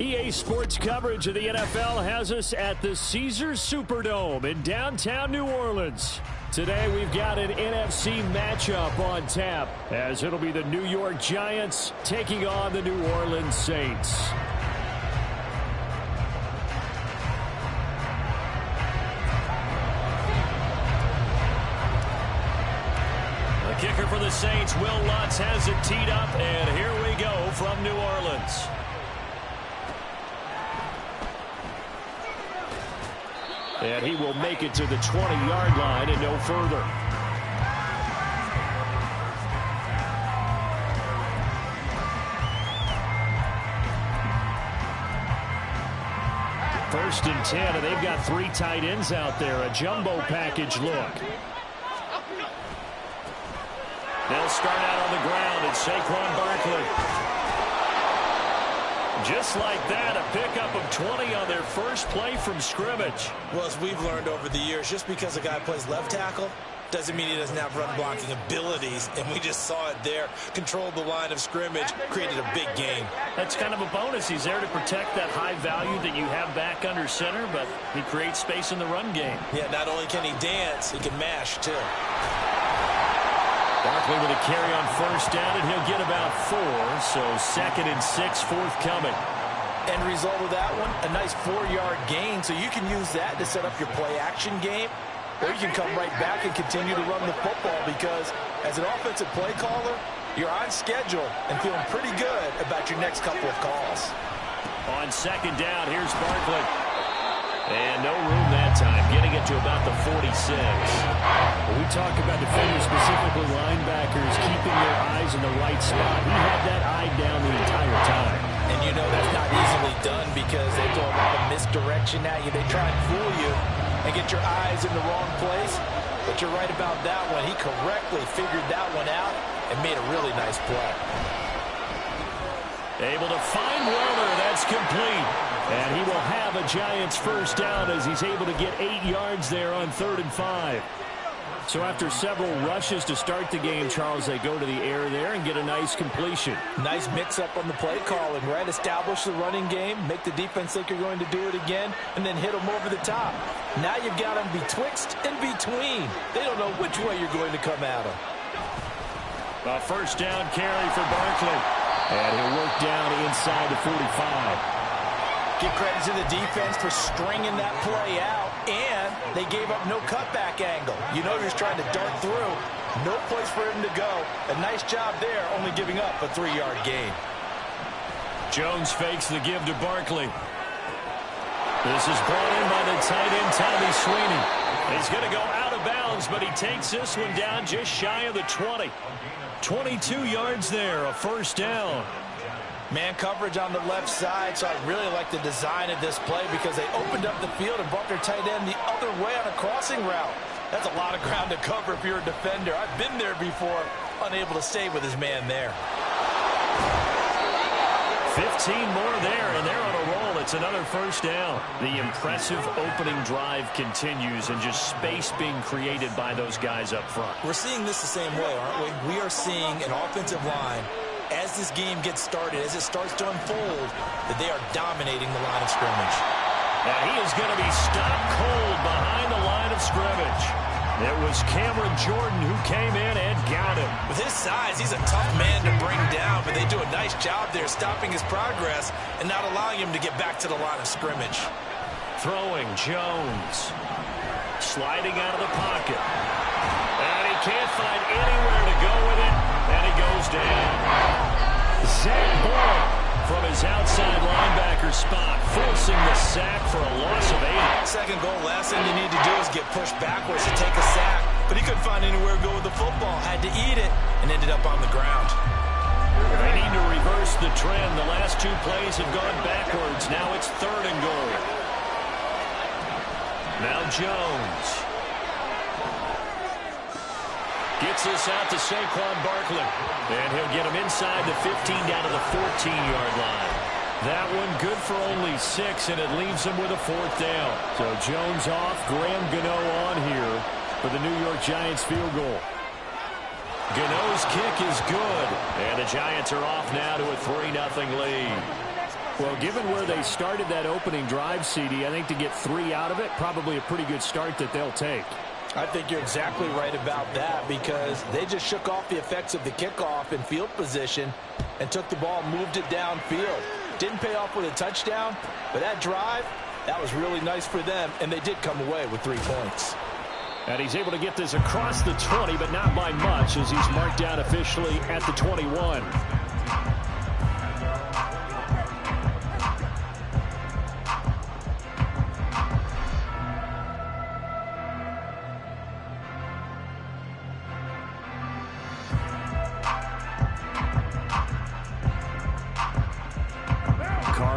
EA Sports coverage of the NFL has us at the Caesars Superdome in downtown New Orleans. Today we've got an NFC matchup on tap, as it'll be the New York Giants taking on the New Orleans Saints. The kicker for the Saints, Will Lutz, has it teed up, and here we go from New Orleans. And he will make it to the 20-yard line and no further. First and 10, and they've got 3 tight ends out there. A jumbo package look. They'll start out on the ground, and Saquon Barkley. Just like that, a pickup of 20 on their first play from scrimmage. Well, as we've learned over the years, just because a guy plays left tackle doesn't mean he doesn't have run blocking abilities, and we just saw it there. Controlled the line of scrimmage, created a big gain. That's kind of a bonus. He's there to protect that high value that you have back under center, but he creates space in the run game. Yeah, not only can he dance, he can mash, too. Barkley with a carry on first down, and he'll get about 4, so 2nd and 6 forthcoming. End result of that one, a nice 4-yard gain, so you can use that to set up your play-action game, or you can come right back and continue to run the football, because as an offensive play caller, you're on schedule and feeling pretty good about your next couple of calls. On 2nd down, here's Barkley. And no room that time, getting it to about the 46. When we talk about defenders, specifically linebackers, keeping their eyes in the right spot, he had that eye down the entire time. And you know that's not easily done because they throw a lot of misdirection at you. They try and fool you and get your eyes in the wrong place. But you're right about that one. He correctly figured that one out and made a really nice play. Able to find Weller. That's complete. And he will have a Giants first down as he's able to get 8 yards there on 3rd and 5. So after several rushes to start the game, Charles, they go to the air there and get a nice completion. Nice mix-up on the play calling, right? Establish the running game, make the defense think you're going to do it again, and then hit them over the top. Now you've got them betwixt and between. They don't know which way you're going to come at them. A first down carry for Barkley. And he'll work down inside the 45. Give credit to the defense for stringing that play out, and they gave up no cutback angle. You know you're trying to dart through. No place for him to go. A nice job there, only giving up a 3-yard gain. Jones fakes the give to Barkley. This is brought in by the tight end, Tommy Sweeney. He's going to go out of bounds, but he takes this one down just shy of the 20. 22 yards there, a first down. Man coverage on the left side, so I really like the design of this play because they opened up the field and brought their tight end the other way on a crossing route. That's a lot of ground to cover if you're a defender. I've been there before, unable to stay with his man there. 15 more there, and they're on a roll. It's another first down. The impressive opening drive continues, and just space being created by those guys up front. We're seeing this the same way, aren't we? We are seeing an offensive line, as this game gets started, as it starts to unfold, that they are dominating the line of scrimmage. And he is going to be stopped cold behind the line of scrimmage. It was Cameron Jordan who came in and got him. With his size, he's a tough man to bring down, but they do a nice job there stopping his progress and not allowing him to get back to the line of scrimmage. Throwing Jones. Sliding out of the pocket. And he can't find anywhere to go with it, and he goes down. Zach Ball from his outside linebacker spot, forcing the sack for a loss of 8. Second goal, last thing you need to do is get pushed backwards to take a sack. But he couldn't find anywhere to go with the football, had to eat it, and ended up on the ground. They need to reverse the trend. The last 2 plays have gone backwards. Now it's 3rd and goal. Now Jones. Gets this out to Saquon Barkley. And he'll get him inside the 15 down to the 14-yard line. That one good for only 6, and it leaves him with a 4th down. So Jones off, Graham Gano on here for the New York Giants field goal. Gano's kick is good, and the Giants are off now to a 3-0 lead. Well, given where they started that opening drive, CD, I think to get 3 out of it, probably a pretty good start that they'll take. I think you're exactly right about that because they just shook off the effects of the kickoff in field position and took the ball and moved it downfield. Didn't pay off with a touchdown, but that drive, that was really nice for them, and they did come away with 3 points. And he's able to get this across the 20, but not by much as he's marked down officially at the 21.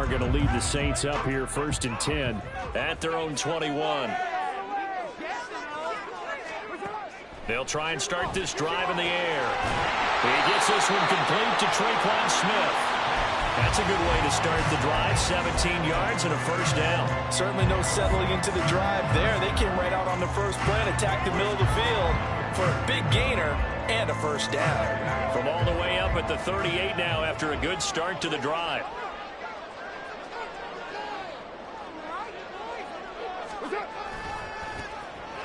Going to lead the Saints up here 1st and 10 at their own 21. They'll try and start this drive in the air. He gets this one complete to Traquan Smith. That's a good way to start the drive. 17 yards and a 1st down. Certainly no settling into the drive there. They came right out on the first play and attacked the middle of the field for a big gainer and a 1st down. From all the way up at the 38 now after a good start to the drive.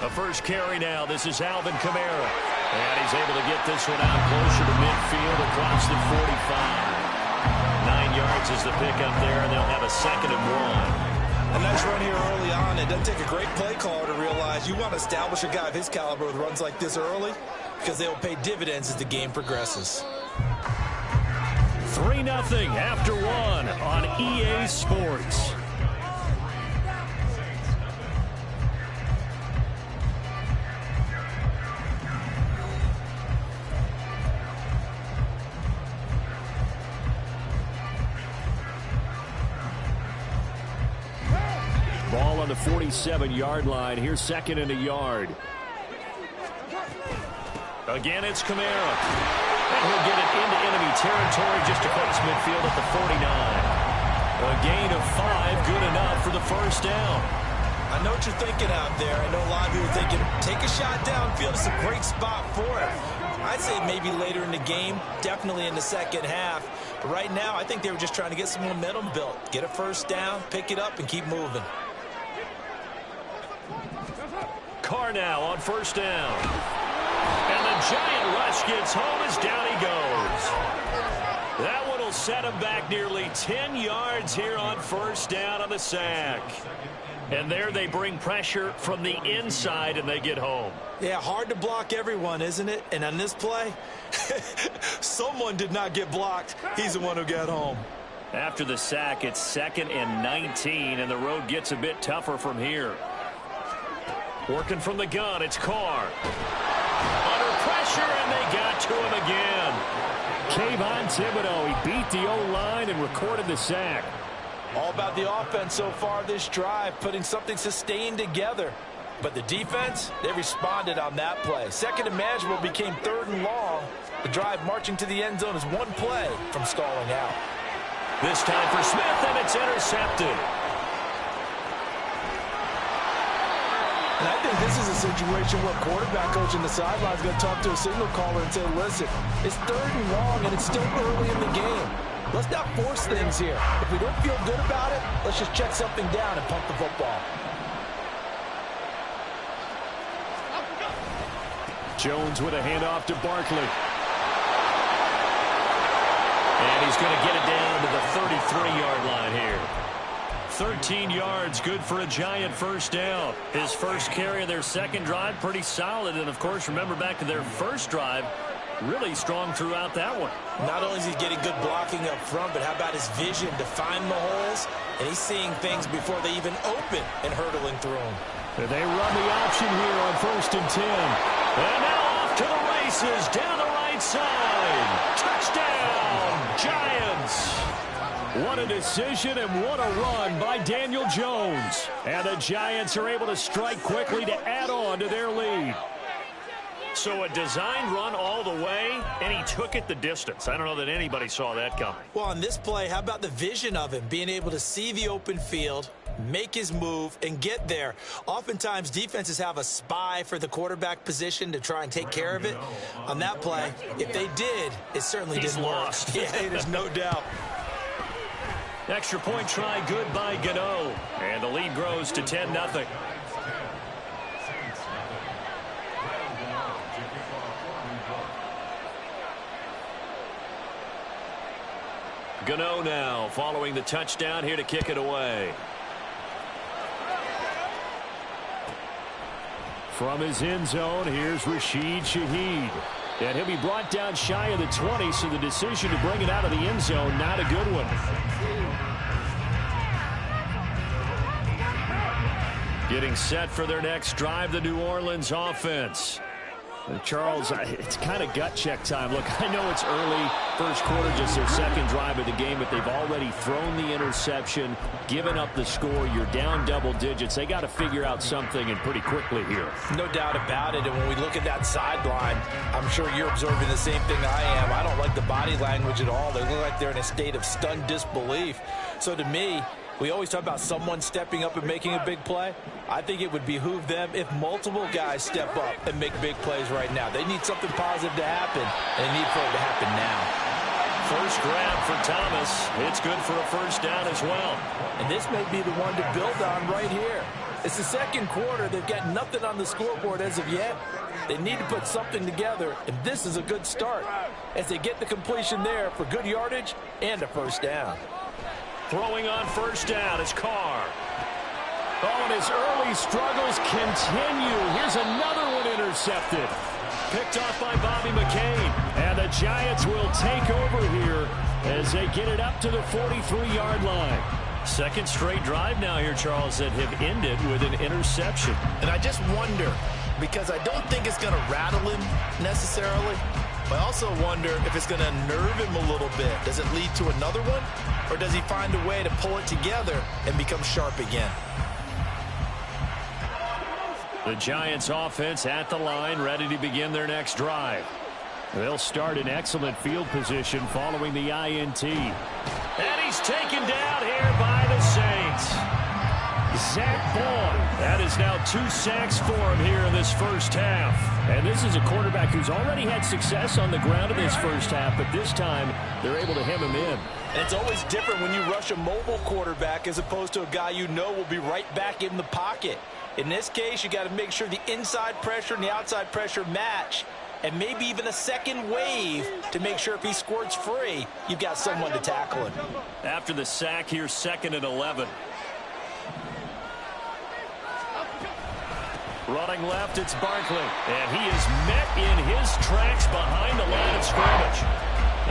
A 1st carry now. This is Alvin Kamara. And he's able to get this one out closer to midfield across the 45. 9 yards is the pickup there, and they'll have a 2nd and 1. A nice run here early on. It doesn't take a great play caller to realize you want to establish a guy of his caliber with runs like this early because they will pay dividends as the game progresses. 3-0 after 1 on EA Sports. Ball on the 47-yard line. Here's 2nd and a yard. Again, it's Kamara. And he'll get it into enemy territory just across midfield at the 49. A gain of 5, good enough for the 1st down. I know what you're thinking out there. I know a lot of you are thinking, take a shot downfield. It's a great spot for it. I'd say maybe later in the game, definitely in the 2nd half. But right now, I think they were just trying to get some momentum built. Get a 1st down, pick it up, and keep moving. Carr now on 1st down. And the giant rush gets home as down he goes. That one will set him back nearly 10 yards here on 1st down on the sack. And there they bring pressure from the inside and they get home. Yeah, hard to block everyone, isn't it? And on this play, someone did not get blocked. He's the one who got home. After the sack, it's 2nd and 19, and the road gets a bit tougher from here. Working from the gun, it's Carr. Under pressure, and they got to him again. Kayvon Thibodeau, he beat the O-line and recorded the sack. All about the offense so far this drive, putting something sustained together. But the defense, they responded on that play. 2nd and manageable became 3rd and long. The drive marching to the end zone is 1 play from stalling out. This time for Smith, and it's intercepted. And I think this is a situation where quarterback coach in the sideline is going to talk to a signal caller and say, listen, it's 3rd and long, and it's still early in the game. Let's not force things here. If we don't feel good about it, let's just check something down and pump the football. Jones with a handoff to Barkley. And he's going to get it down to the 33-yard line here. 13 yards, good for a giant 1st down. His 1st carry of their 2nd drive, pretty solid. And, of course, remember back to their 1st drive, really strong throughout that one. Not only is he getting good blocking up front, but how about his vision to find the holes? And he's seeing things before they even open and hurtling through them. And they run the option here on 1st and 10. And now off to the races down the right side. Touchdown, Giants. What a decision and what a run by Daniel Jones. And the Giants are able to strike quickly to add on to their lead. So a designed run all the way, and he took it the distance. I don't know that anybody saw that coming. Well, on this play, how about the vision of him, being able to see the open field, make his move, and get there. Oftentimes, defenses have a spy for the quarterback position to try and take care of it. On that play, if they did, it certainly didn't work. Lost. Yeah, there's no doubt. Extra point try good by Gano. And the lead grows to 10-0. Gano now following the touchdown here to kick it away. From his end zone, here's Rashid Shaheed. And he'll be brought down shy of the 20, so the decision to bring it out of the end zone, not a good one. Getting set for their next drive, the New Orleans offense. Charles, it's kind of gut check time. Look, I know it's early, first quarter, just their second drive of the game, but they've already thrown the interception, given up the score. You're down double digits. They got to figure out something, and pretty quickly here. No doubt about it. And when we look at that sideline, I'm sure you're observing the same thing I am. I don't like the body language at all. They look like they're in a state of stunned disbelief. So to me, we always talk about someone stepping up and making a big play. I think it would behoove them if multiple guys step up and make big plays right now. They need something positive to happen, and they need for it to happen now. First grab for Thomas. It's good for a first down as well. And this may be the one to build on right here. It's the second quarter. They've got nothing on the scoreboard as of yet. They need to put something together, and this is a good start as they get the completion there for good yardage and a first down. Throwing on first down is Carr. Oh, and his early struggles continue. Here's another one intercepted. Picked off by Bobby McCain. And the Giants will take over here as they get it up to the 43-yard line. Second straight drive now here, Charles, that have ended with an interception. And I just wonder, because I don't think it's going to rattle him necessarily, but I also wonder if it's going to nerve him a little bit. Does it lead to another one? Or does he find a way to pull it together and become sharp again? The Giants offense at the line, ready to begin their next drive. They'll start in excellent field position following the INT. And he's taken down here by the Saints. Zach Bourne. That is now 2 sacks for him here in this first half. And this is a quarterback who's already had success on the ground in this first half, but this time they're able to hem him in. And it's always different when you rush a mobile quarterback as opposed to a guy you know will be right back in the pocket. In this case, you got to make sure the inside pressure and the outside pressure match, and maybe even a second wave to make sure if he squirts free, you've got someone to tackle him. After the sack, here's 2nd and 11. Running left, it's Barkley. And he is met in his tracks behind the line of scrimmage.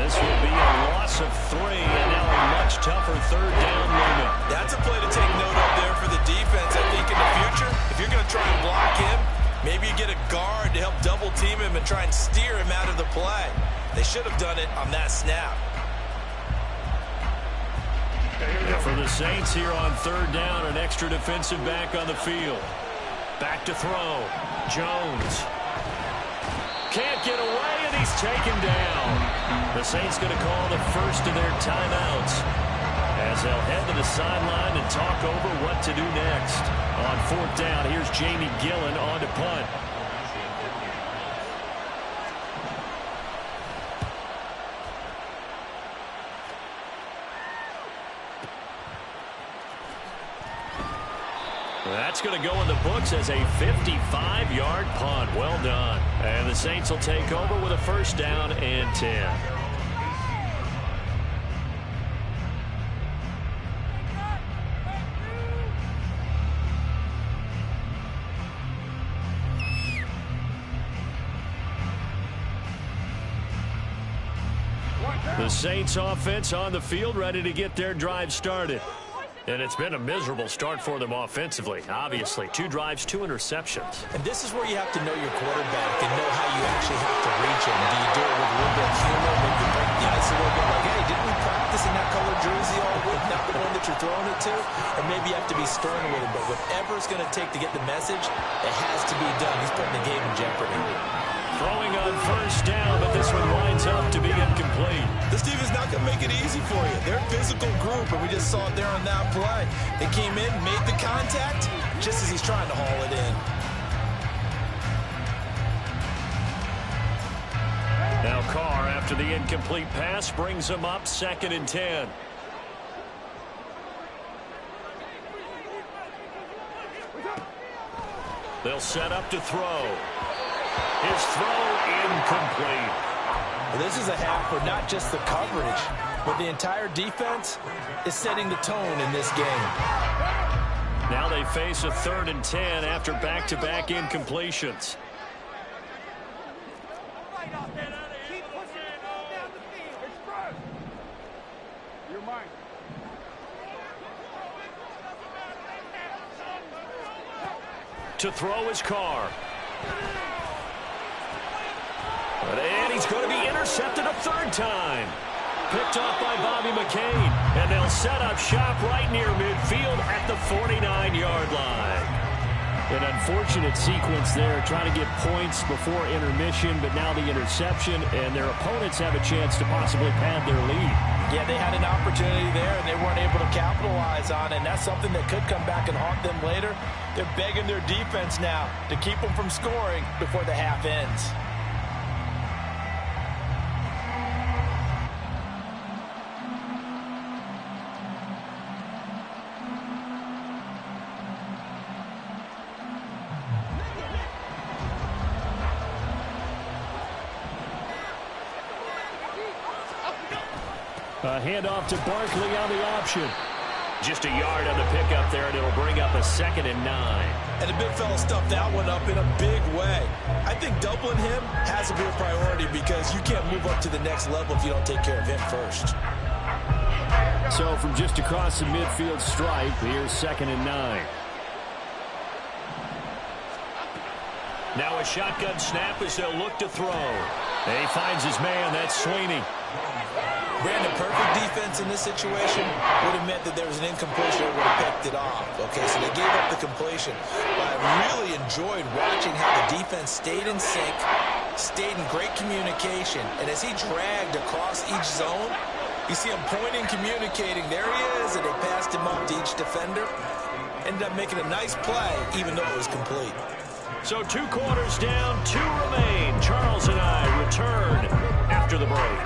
This will be a loss of 3, and now a much tougher third down moment. That's a play to take note of there for the defense. I think in the future, if you're going to try and block him, maybe you get a guard to help double team him and try and steer him out of the play. They should have done it on that snap. And for the Saints here on third down, an extra defensive back on the field. Back to throw. Jones. Can't get away, and he's taken down. The Saints going to call the first of their timeouts as they'll head to the sideline and talk over what to do next. On fourth down, here's Jamie Gillen on to punt. That's going to go in the books as a 55-yard punt. Well done. And the Saints will take over with a first down and 10. The Saints offense on the field, ready to get their drive started. And it's been a miserable start for them offensively. Obviously, 2 drives, 2 interceptions. And this is where you have to know your quarterback and know how you actually have to reach him. Do you do it with a little bit of humor? Maybe you break the ice a little bit like, hey, didn't we practice in that color jersey all week? Not the one that you're throwing it to? And maybe you have to be stern with him. But whatever it's going to take to get the message, it has to be done. He's putting the game in jeopardy. Throwing on first down, but this one winds up to be incomplete. This team is not going to make it easy for you. They're a physical group, and we just saw it there on that play. They came in, made the contact, just as he's trying to haul it in. Now Carr, after the incomplete pass, brings him up 2nd and 10. They'll set up to throw. His throw incomplete. This is a half where not just the coverage, but the entire defense is setting the tone in this game. Now they face a 3rd and 10 after back-to-back incompletions. To throw his car. And he's going to be intercepted a 3rd time. Picked off by Bobby McCain. And they'll set up shop right near midfield at the 49-yard line. An unfortunate sequence there, trying to get points before intermission, but now the interception, and their opponents have a chance to possibly pad their lead. Yeah, they had an opportunity there, and they weren't able to capitalize on it, and that's something that could come back and haunt them later. They're begging their defense now to keep them from scoring before the half ends. A handoff to Barkley on the option. Just a yard on the pickup there, and it'll bring up a 2nd and 9. And the big fella stuffed that one up in a big way. I think doubling him has to be a priority because you can't move up to the next level if you don't take care of him first. So from just across the midfield stripe, here's 2nd and 9. Now a shotgun snap as they'll look to throw. And he finds his man, that's Sweeney. Brandon, perfect defense in this situation would have meant that there was an incompletion that would have picked it off. Okay, so they gave up the completion. But I really enjoyed watching how the defense stayed in sync, stayed in great communication, and as he dragged across each zone, you see him pointing, communicating. There he is, and they passed him up to each defender. Ended up making a nice play, even though it was complete. So 2 quarters down, 2 remain. Charles and I return after the break.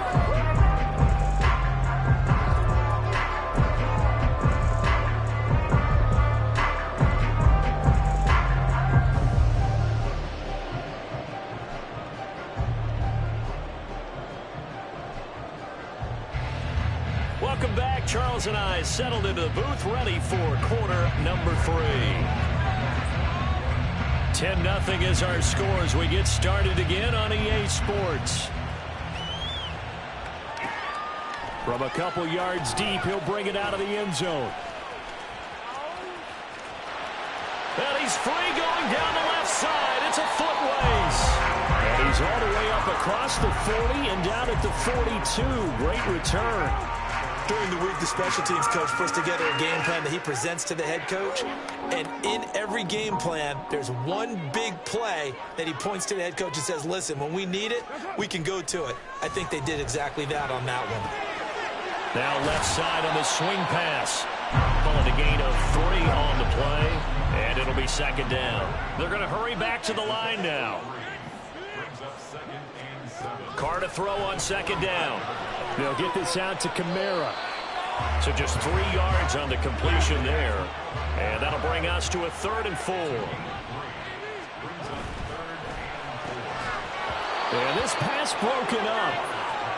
Welcome back. Charles and I settled into the booth, ready for quarter number 3. 10-0 is our score as we get started again on EA Sports. From a couple yards deep, he'll bring it out of the end zone. And he's free going down the left side. It's a foot race. And he's all the way up across the 40 and down at the 42. Great return. During the week, the special teams coach puts together a game plan that he presents to the head coach. And in every game plan, there's one big play that he points to the head coach and says, listen, when we need it, we can go to it. I think they did exactly that on that one. Now left side on the swing pass. Pulling a gain of 3 on the play. And it'll be 2nd down. They're going to hurry back to the line now. Carr to throw on 2nd down. They'll get this out to Kamara. So just 3 yards on the completion there. And that'll bring us to a 3rd and 4. And this pass broken up.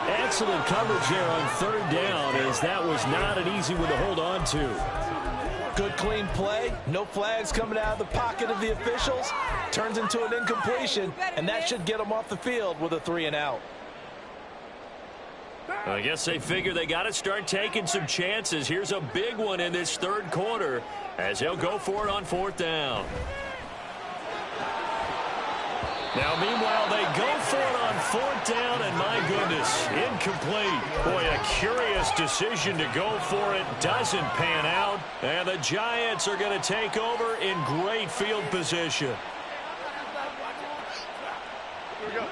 Excellent coverage there on 3rd down, as that was not an easy one to hold on to. Good clean play. No flags coming out of the pocket of the officials. Turns into an incompletion, and that should get them off the field with a 3 and out. I guess they figure they got to start taking some chances. Here's a big one in this 3rd quarter as they'll go for it on 4th down. Now, meanwhile, they go for it on 4th down, and my goodness, incomplete. Boy, a curious decision to go for it. Doesn't pan out, and the Giants are going to take over in great field position. Here we go.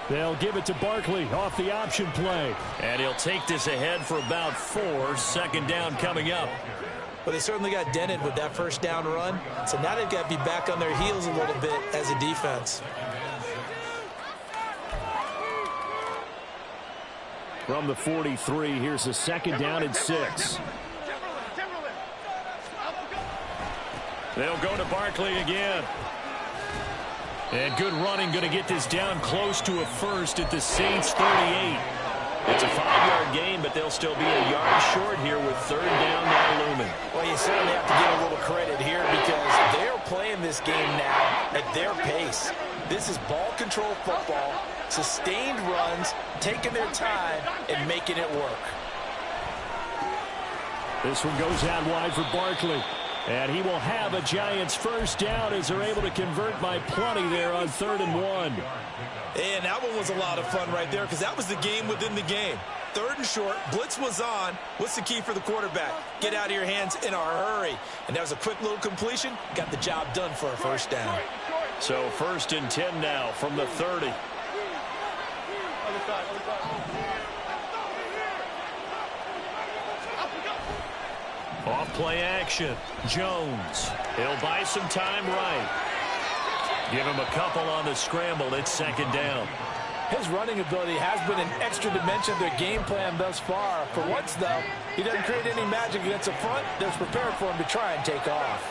They'll give it to Barkley off the option play. And he'll take this ahead for about 4. 2nd down coming up. But they certainly got dented with that 1st down run. So now they've got to be back on their heels a little bit as a defense. From the 43, here's a 2nd down and 6. They'll go to Barkley again. And good running, going to get this down close to a first at the Saints 38. It's a 5-yard gain, but they'll still be a yard short here with third down now looming. Well, you certainly have to give a little credit here because they're playing this game now at their pace. This is ball control football, sustained runs, taking their time, and making it work. This one goes out wide for Barkley. And he will have a Giants first down as they're able to convert by plenty there on 3rd and 1. And that one was a lot of fun right there because that was the game within the game. 3rd and short, blitz was on. What's the key for the quarterback? Get out of your hands in a hurry. And that was a quick little completion. Got the job done for a first down. So 1st and 10 now from the 30. Off play action. Jones. He'll buy some time right. Give him a couple on the scramble. It's 2nd down. His running ability has been an extra dimension of their game plan thus far. For once, though, he doesn't create any magic against the front. They're prepared for him to try and take off.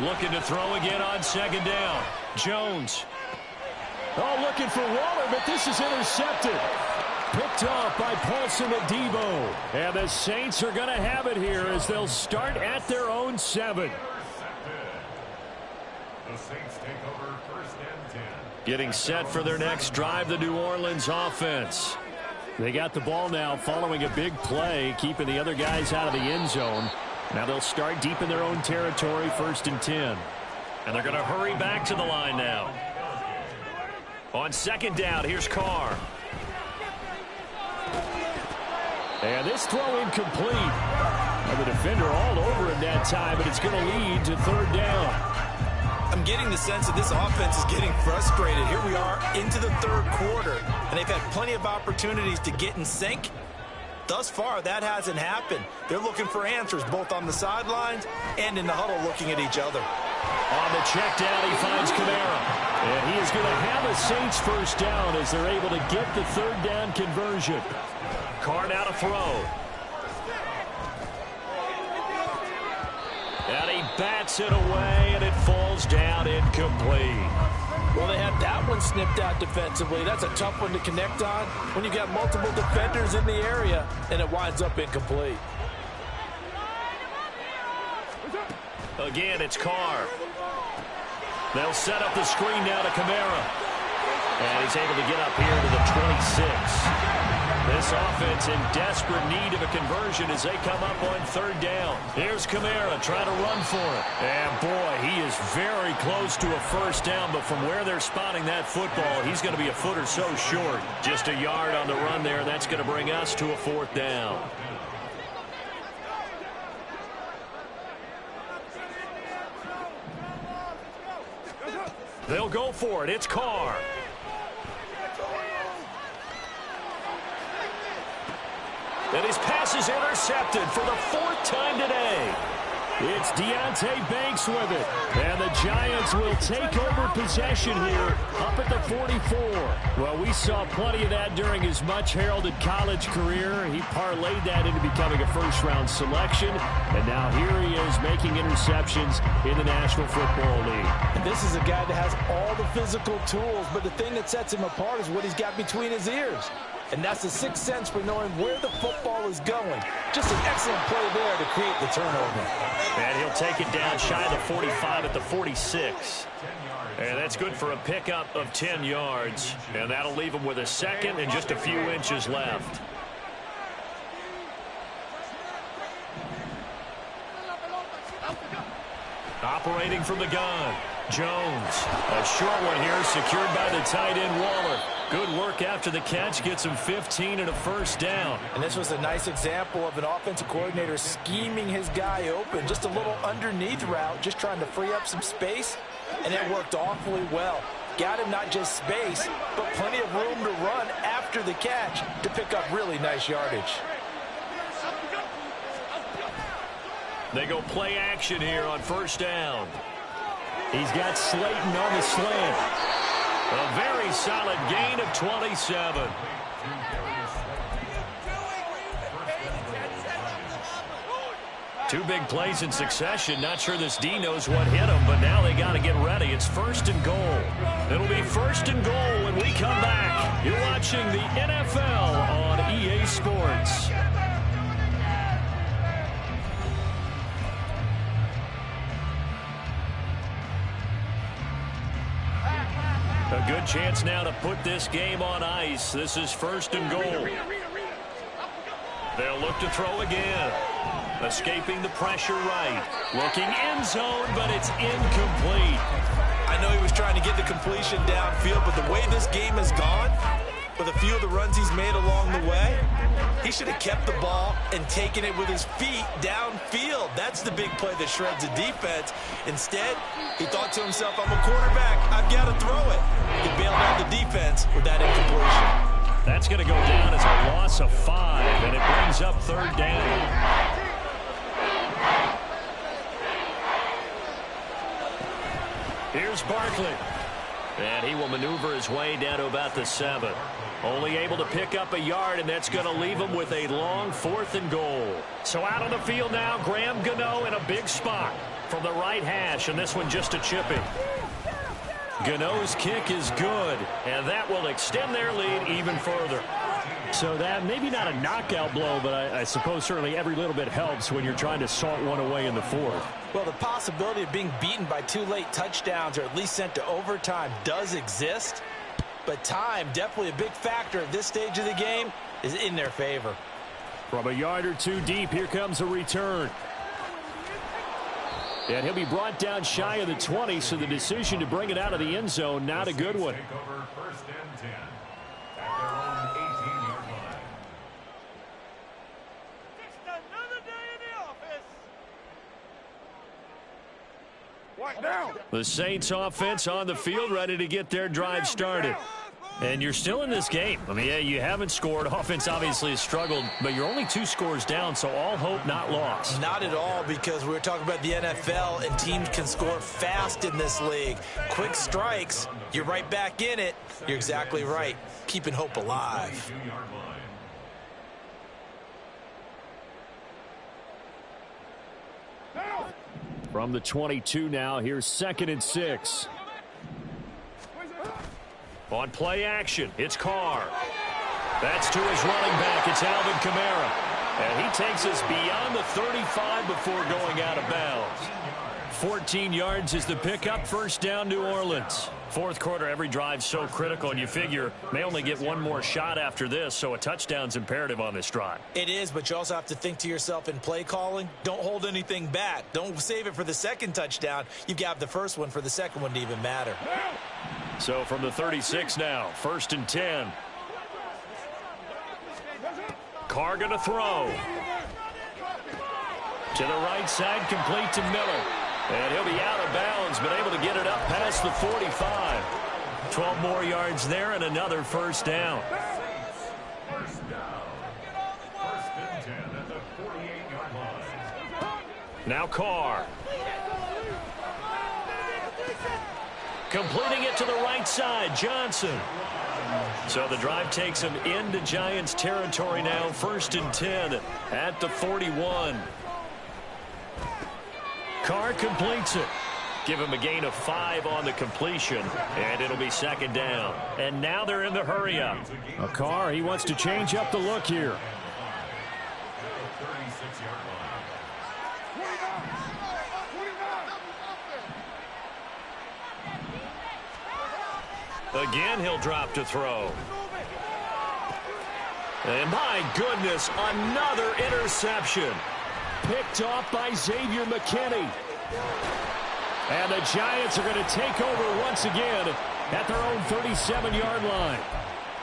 Looking to throw again on 2nd down. Jones. Oh, looking for Waller, but this is intercepted. Picked off by Paulson Adebo. And the Saints are going to have it here as they'll start at their own 7. The Saints take over 1st and 10. Getting set for their next drive, the New Orleans offense. They got the ball now following a big play, keeping the other guys out of the end zone. Now they'll start deep in their own territory, 1st and 10. And they're going to hurry back to the line now. On 2nd down, here's Carr. And this throw incomplete. And the defender all over him that time, but it's going to lead to 3rd down. I'm getting the sense that this offense is getting frustrated. Here we are into the 3rd quarter, and they've had plenty of opportunities to get in sync. Thus far, that hasn't happened. They're looking for answers both on the sidelines and in the huddle looking at each other. On the check down, he finds Kamara. And he is going to have a Saints first down as they're able to get the 3rd down conversion. Carr now to throw. And he bats it away, and it falls down incomplete. Well, they had that one snipped out defensively. That's a tough one to connect on when you got multiple defenders in the area, and it winds up incomplete. Again, it's Carr. They'll set up the screen now to Kamara. And he's able to get up here to the 26. This offense in desperate need of a conversion as they come up on 3rd down. Here's Kamara trying to run for it. And, boy, he is very close to a first down, but from where they're spotting that football, he's going to be a foot or so short. Just a yard on the run there, and that's going to bring us to a 4th down. They'll go for it. It's Carr. And his pass is intercepted for the 4th time today. It's Deonte Banks with it. And the Giants will take over possession here up at the 44. Well, we saw plenty of that during his much-heralded college career. He parlayed that into becoming a first-round selection. And now here he is making interceptions in the National Football League. And this is a guy that has all the physical tools, but the thing that sets him apart is what he's got between his ears. And that's the 6th sense for knowing where the football is going. Just an excellent play there to create the turnover. And he'll take it down shy of the 45 at the 46. And that's good for a pickup of 10 yards. And that'll leave him with a 2nd and just a few inches left. Operating from the gun, Jones. A short one here secured by the tight end Waller. Good work after the catch, gets him 15 and a first down. And this was a nice example of an offensive coordinator scheming his guy open. Just a little underneath route, just trying to free up some space, and it worked awfully well. Got him not just space, but plenty of room to run after the catch to pick up really nice yardage. They go play action here on 1st down. He's got Slayton on the slant. A very solid gain of 27. Two big plays in succession. Not sure this D knows what hit him, but now they got to get ready. It's 1st and goal. It'll be 1st and goal when we come back. You're watching the NFL on EA Sports. A good chance now to put this game on ice. This is 1st and goal. They'll look to throw again. Escaping the pressure right. Looking end zone, but it's incomplete. I know he was trying to get the completion downfield, but the way this game has gone, with a few of the runs he's made along the way, he should have kept the ball and taken it with his feet downfield. That's the big play that shreds the defense. Instead, he thought to himself, I'm a quarterback, I've got to throw it. He bailed out the defense with that incompletion. That's going to go down as a loss of 5, and it brings up 3rd down. Here's Barkley. And he will maneuver his way down to about the 7. Only able to pick up a yard, and that's going to leave him with a long 4th and goal. So out on the field now, Graham Gano in a big spot from the right hash, and this one just a chipping. Gano's kick is good, and that will extend their lead even further. So that maybe not a knockout blow, but I suppose certainly every little bit helps when you're trying to salt one away in the 4th. Well, the possibility of being beaten by 2 late touchdowns or at least sent to overtime does exist. But time, definitely a big factor at this stage of the game, is in their favor. From a yard or 2 deep, here comes a return. And he'll be brought down shy of the 20, so the decision to bring it out of the end zone, not a good one. Take over 1st and 10 at their own 18-yard line. Just another day in the office. What now? The Saints offense on the field, ready to get their drive started. And you're still in this game. I mean, yeah, you haven't scored. Offense obviously has struggled, but you're only 2 scores down, so all hope not lost. Not at all, because we were talking about the NFL, and teams can score fast in this league. Quick strikes, you're right back in it. You're exactly right. Keeping hope alive. From the 22 now, here's 2nd and 6. On play action, it's Carr. That's to his running back. It's Alvin Kamara. And he takes us beyond the 35 before going out of bounds. 14 yards is the pickup. 1st down, New Orleans. 4th quarter, every drive so critical, and you figure may only get one more shot after this, so a touchdown's imperative on this drive. It is, but you also have to think to yourself in play calling, don't hold anything back. Don't save it for the 2nd touchdown. You've got the 1st one for the 2nd one to even matter. So from the 36 now, 1st and 10. Carr going to throw. To the right side, complete to Miller. And he'll be out of bounds, but able to get it up past the 45. 12 more yards there and another 1st down. First down. 1st and 10 at the 48-yard line. Now Carr. Completing it to the right side, Johnson. So the drive takes him into Giants territory now. 1st and 10 at the 41. Carr completes it. Give him a gain of 5 on the completion, and it'll be 2nd down. And now they're in the hurry-up. Carr, he wants to change up the look here. Again, he'll drop to throw. And my goodness, another interception. Picked off by Xavier McKinney. And the Giants are going to take over once again at their own 37-yard line.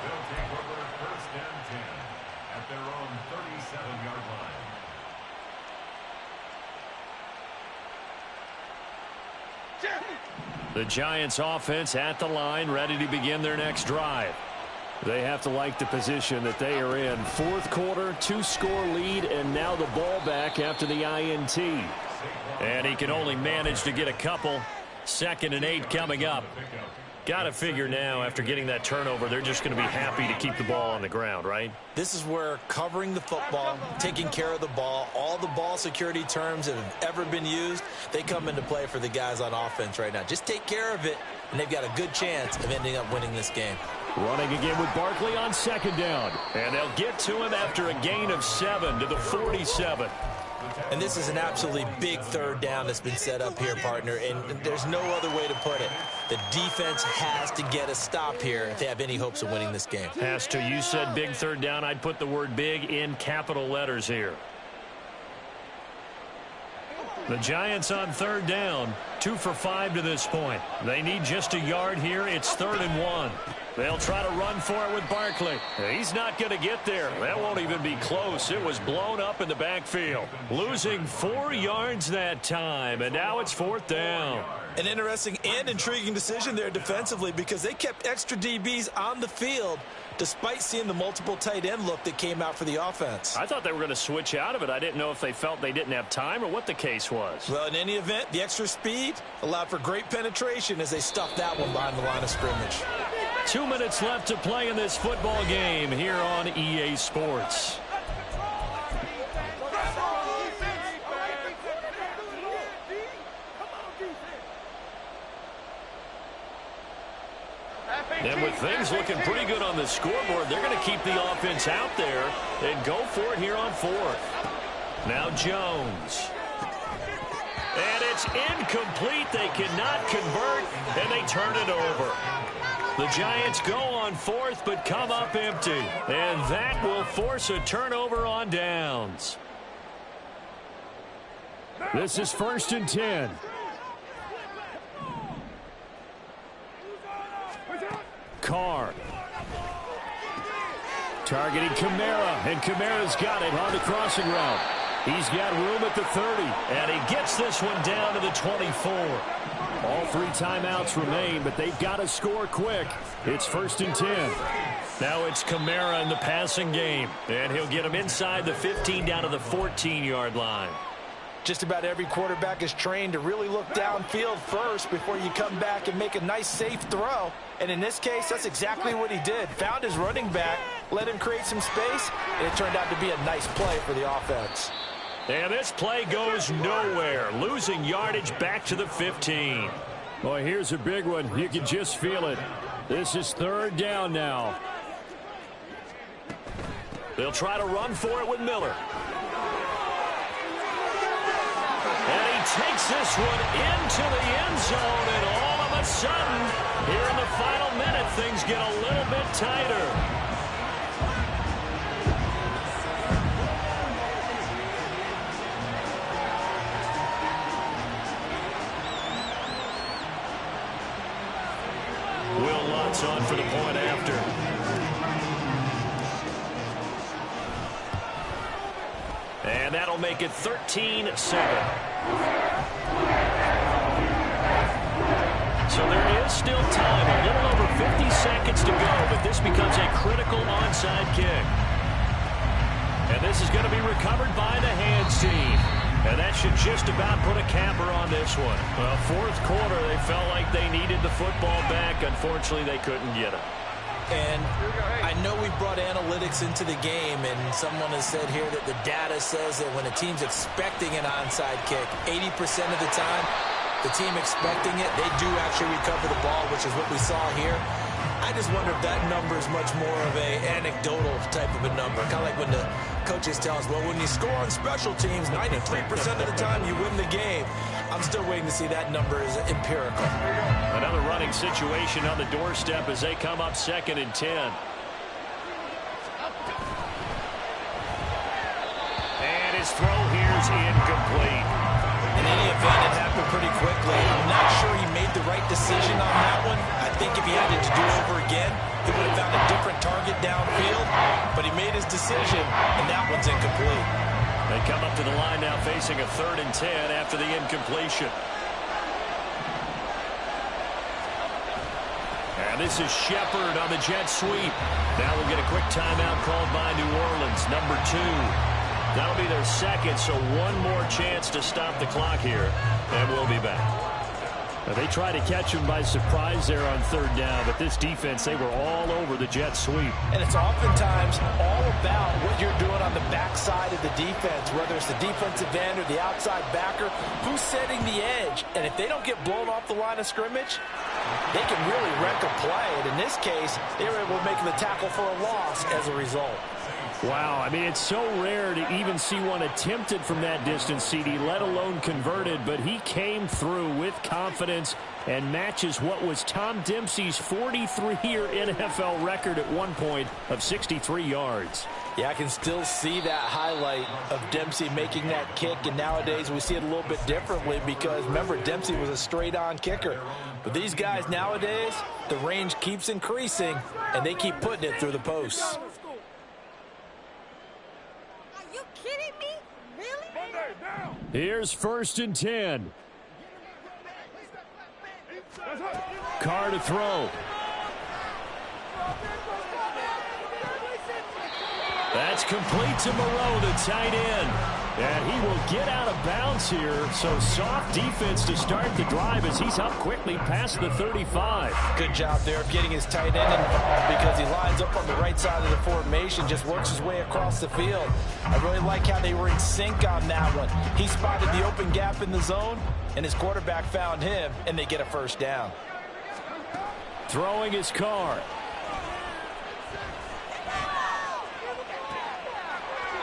They'll take over 1st and 10 at their own 37-yard line. The Giants offense at the line, ready to begin their next drive. They have to like the position that they are in. 4th quarter, 2-score lead, and now the ball back after the INT. And he can only manage to get a couple. 2nd and 8 coming up. Got to figure now, after getting that turnover, they're just going to be happy to keep the ball on the ground, right? This is where covering the football, taking care of the ball, all the ball security terms that have ever been used, they come into play for the guys on offense right now. Just take care of it, and they've got a good chance of ending up winning this game. Running again with Barkley on second down. And they'll get to him after a gain of 7 to the 47. And this is an absolutely big third down that's been set up here, partner, and there's no other way to put it. The defense has to get a stop here if they have any hopes of winning this game. Has to. You said big third down. I'd put the word big in capital letters here. The Giants on third down, 2 for 5 to this point. They need just a yard here. It's 3rd and 1. They'll try to run for it with Barkley. He's not going to get there. That won't even be close. It was blown up in the backfield. Losing 4 yards that time, and now it's 4th down. An interesting and intriguing decision there defensively because they kept extra DBs on the field despite seeing the multiple tight end look that came out for the offense. I thought they were going to switch out of it. I didn't know if they felt they didn't have time or what the case was. Well, in any event, the extra speed allowed for great penetration as they stuffed that one behind the line of scrimmage. 2 minutes left to play in this football game here on EA Sports. And with things looking pretty good on the scoreboard, they're going to keep the offense out there and go for it here on 4th. Now Jones. And it's incomplete. They cannot convert, and they turn it over. The Giants go on 4th, but come up empty. And that will force a turnover on downs. This is 1st and 10. Carr. Targeting Kamara, and Kamara's got it on the crossing route. He's got room at the 30. And he gets this one down to the 24. All 3 timeouts remain, but they've got to score quick. It's 1st and 10. Now it's Kamara in the passing game. And he'll get him inside the 15 down to the 14-yard line. Just about every quarterback is trained to really look downfield first before you come back and make a nice, safe throw. And in this case, that's exactly what he did. Found his running back, let him create some space, and it turned out to be a nice play for the offense. And this play goes nowhere. Losing yardage back to the 15. Boy, here's a big one. You can just feel it. This is 3rd down now. They'll try to run for it with Miller. And he takes this one into the end zone, and all of a sudden, here in the final minute, things get a little bit tighter. Will Lutz on for the point after. And that'll make it 13-7. So there is still time, a little over 50 seconds to go, but this becomes a critical onside kick. And this is going to be recovered by the hands team. And that should just about put a capper on this one. Well, 4th quarter, they felt like they needed the football back. Unfortunately, they couldn't get it. And I know we brought analytics into the game, and someone has said here that the data says that when a team's expecting an onside kick, 80% of the time, the team expecting it, they do actually recover the ball, which is what we saw here. I just wonder if that number is much more of a anecdotal type of a number. Kind of like when the coaches tell us, well, when you score on special teams, 93% of the time you win the game. I'm still waiting to see that number is empirical. Another running situation on the doorstep as they come up 2nd and 10. And his throw here is incomplete. In any event, it happened pretty quickly. I'm not sure he made the right decision on that one. I think if he had it to do over again, he would have found a different target downfield. But he made his decision, and that one's incomplete. They come up to the line now facing a 3rd and 10 after the incompletion. And this is Shepard on the jet sweep. Now we'll get a quick timeout called by New Orleans, number 2. That'll be their 2nd, so one more chance to stop the clock here, and we'll be back. They tried to catch him by surprise there on third down, but this defense, they were all over the jet sweep. And it's oftentimes all about what you're doing on the backside of the defense, whether it's the defensive end or the outside backer, who's setting the edge. And if they don't get blown off the line of scrimmage, they can really wreck a play. And in this case, they were able to make the tackle for a loss as a result. Wow, I mean, it's so rare to even see one attempted from that distance, CD, let alone converted, but he came through with confidence and matches what was Tom Dempsey's 43-year NFL record at one point of 63 yards. Yeah, I can still see that highlight of Dempsey making that kick, and nowadays we see it a little bit differently because, remember, Dempsey was a straight-on kicker. But these guys nowadays, the range keeps increasing, and they keep putting it through the posts. Here's 1st and 10. Carr to throw. That's complete to Moreau, the tight end. And he will get out of bounds here. So soft defense to start the drive as he's up quickly past the 35. Good job there of getting his tight end involved because he lines up on the right side of the formation, just works his way across the field. I really like how they were in sync on that one. He spotted the open gap in the zone, and his quarterback found him, and they get a first down. Throwing his Carr.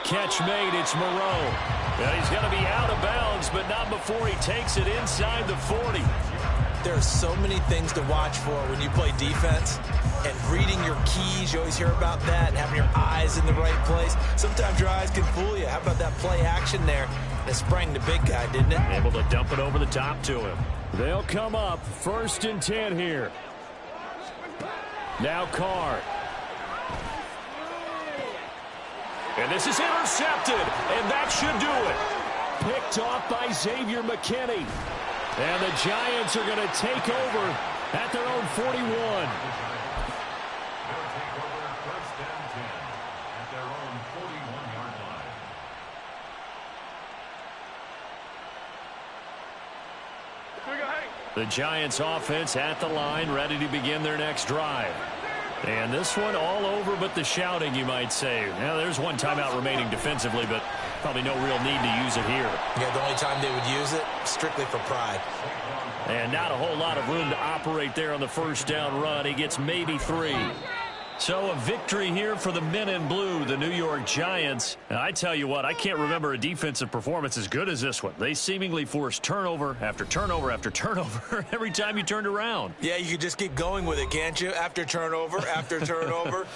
Catch made, it's Moreau. Well, he's going to be out of bounds, but not before he takes it inside the 40. There are so many things to watch for when you play defense. And reading your keys, you always hear about that, and having your eyes in the right place. Sometimes your eyes can fool you. How about that play action there? It sprang the big guy, didn't it? Able to dump it over the top to him. They'll come up 1st and 10 here. Now Carr. And this is intercepted, and that should do it. Picked off by Xavier McKinney. And the Giants are going to take over at their own 41. They'll take over 1st and 10 at their own 41-yard line. The Giants offense at the line, ready to begin their next drive. And this one all over but the shouting, you might say. Now, there's one timeout remaining defensively, but probably no real need to use it here. Yeah, the only time they would use it, strictly for pride. And not a whole lot of room to operate there on the first down run. He gets maybe 3. So a victory here for the men in blue, the New York Giants. And I tell you what, I can't remember a defensive performance as good as this one. They seemingly forced turnover after turnover after turnover every time you turned around. Yeah, you could just keep going with it, can't you? After turnover, after turnover.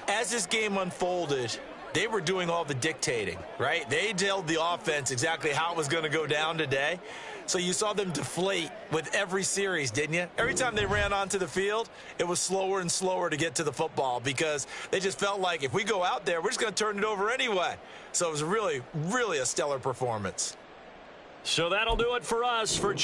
As this game unfolded, they were doing all the dictating, right? They told the offense exactly how it was going to go down today. So you saw them deflate with every series, didn't you? Every time they ran onto the field, it was slower and slower to get to the football because they just felt like if we go out there, we're just going to turn it over anyway. So it was really, really a stellar performance. So that'll do it for us for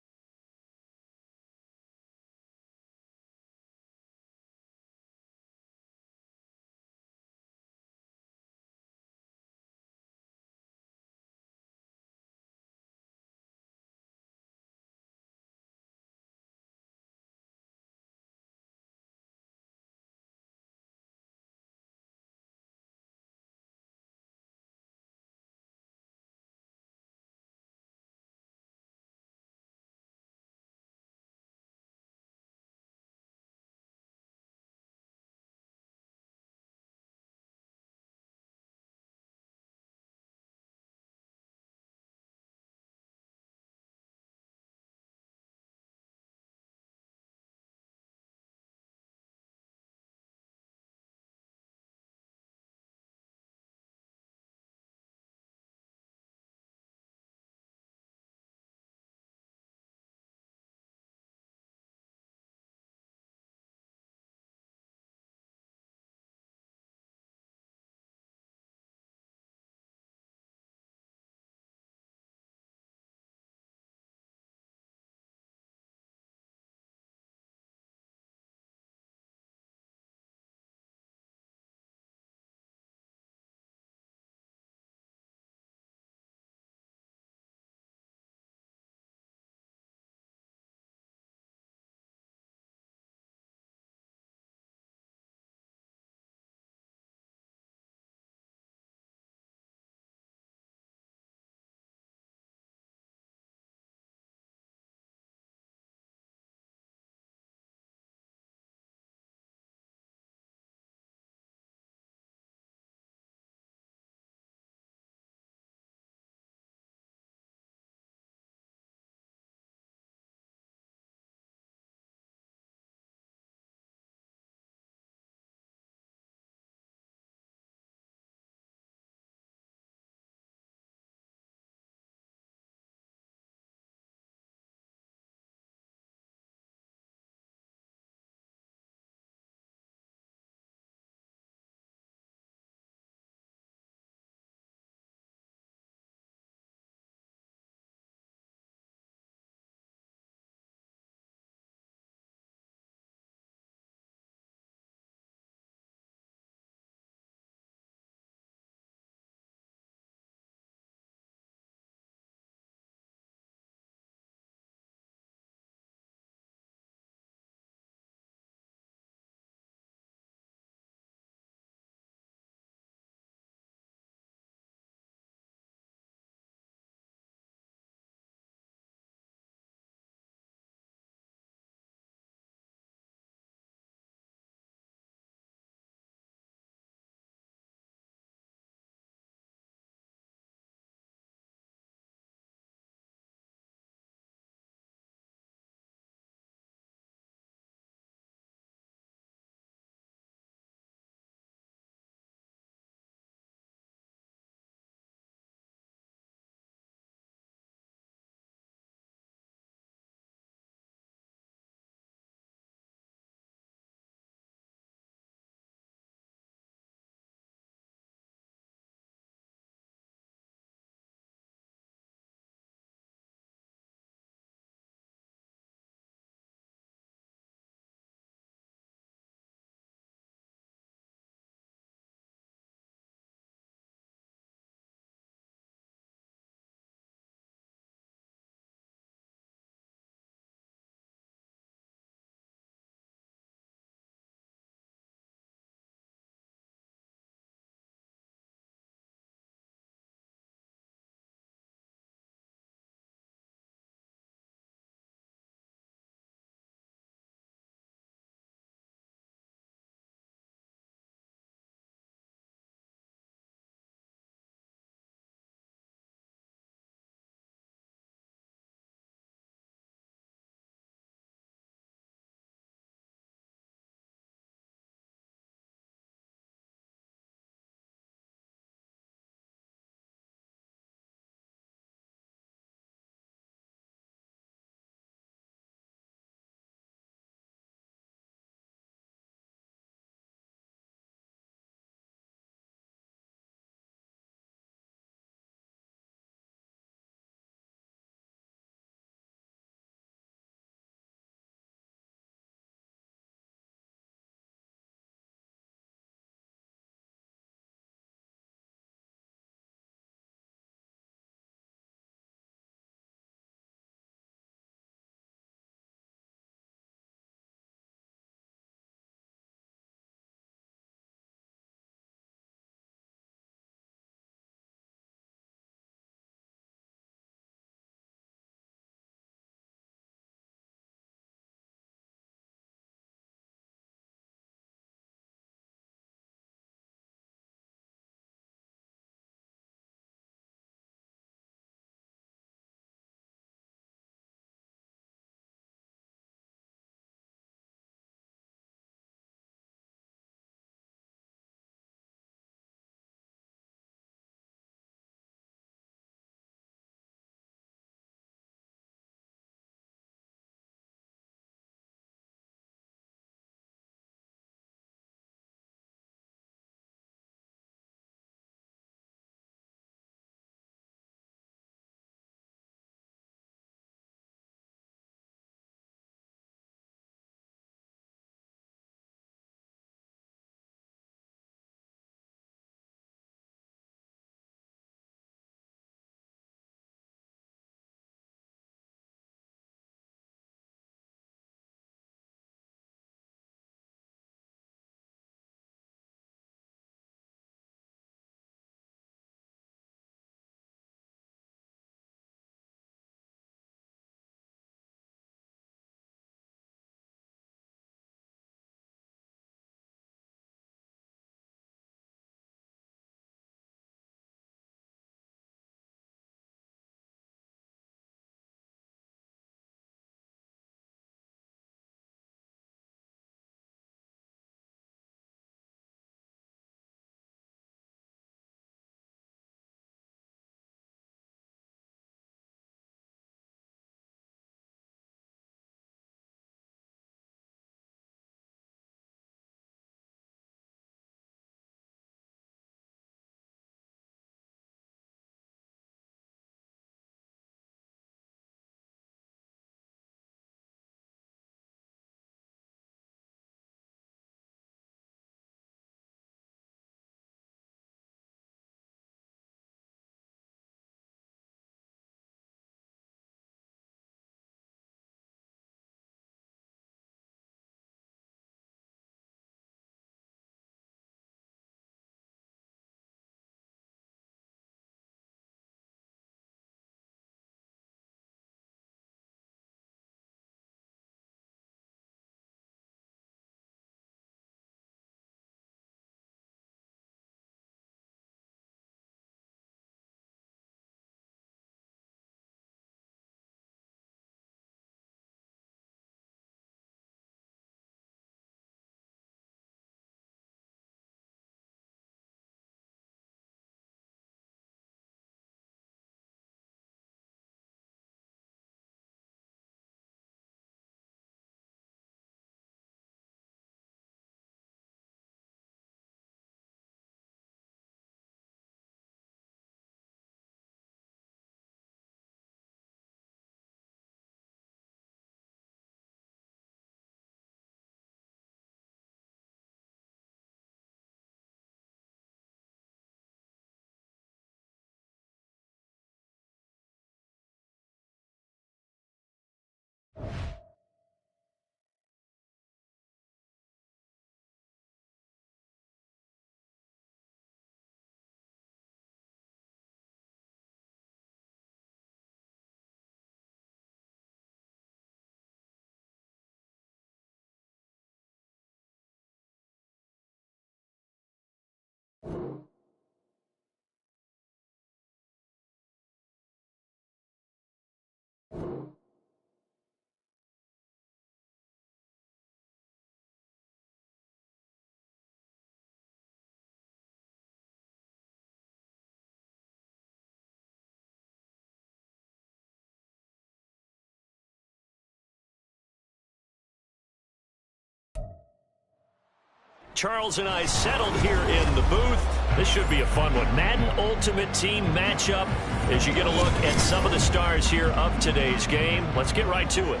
Charles and I settled here in the booth. This should be a fun one. Madden Ultimate Team matchup as you get a look at some of the stars here of today's game. Let's get right to it.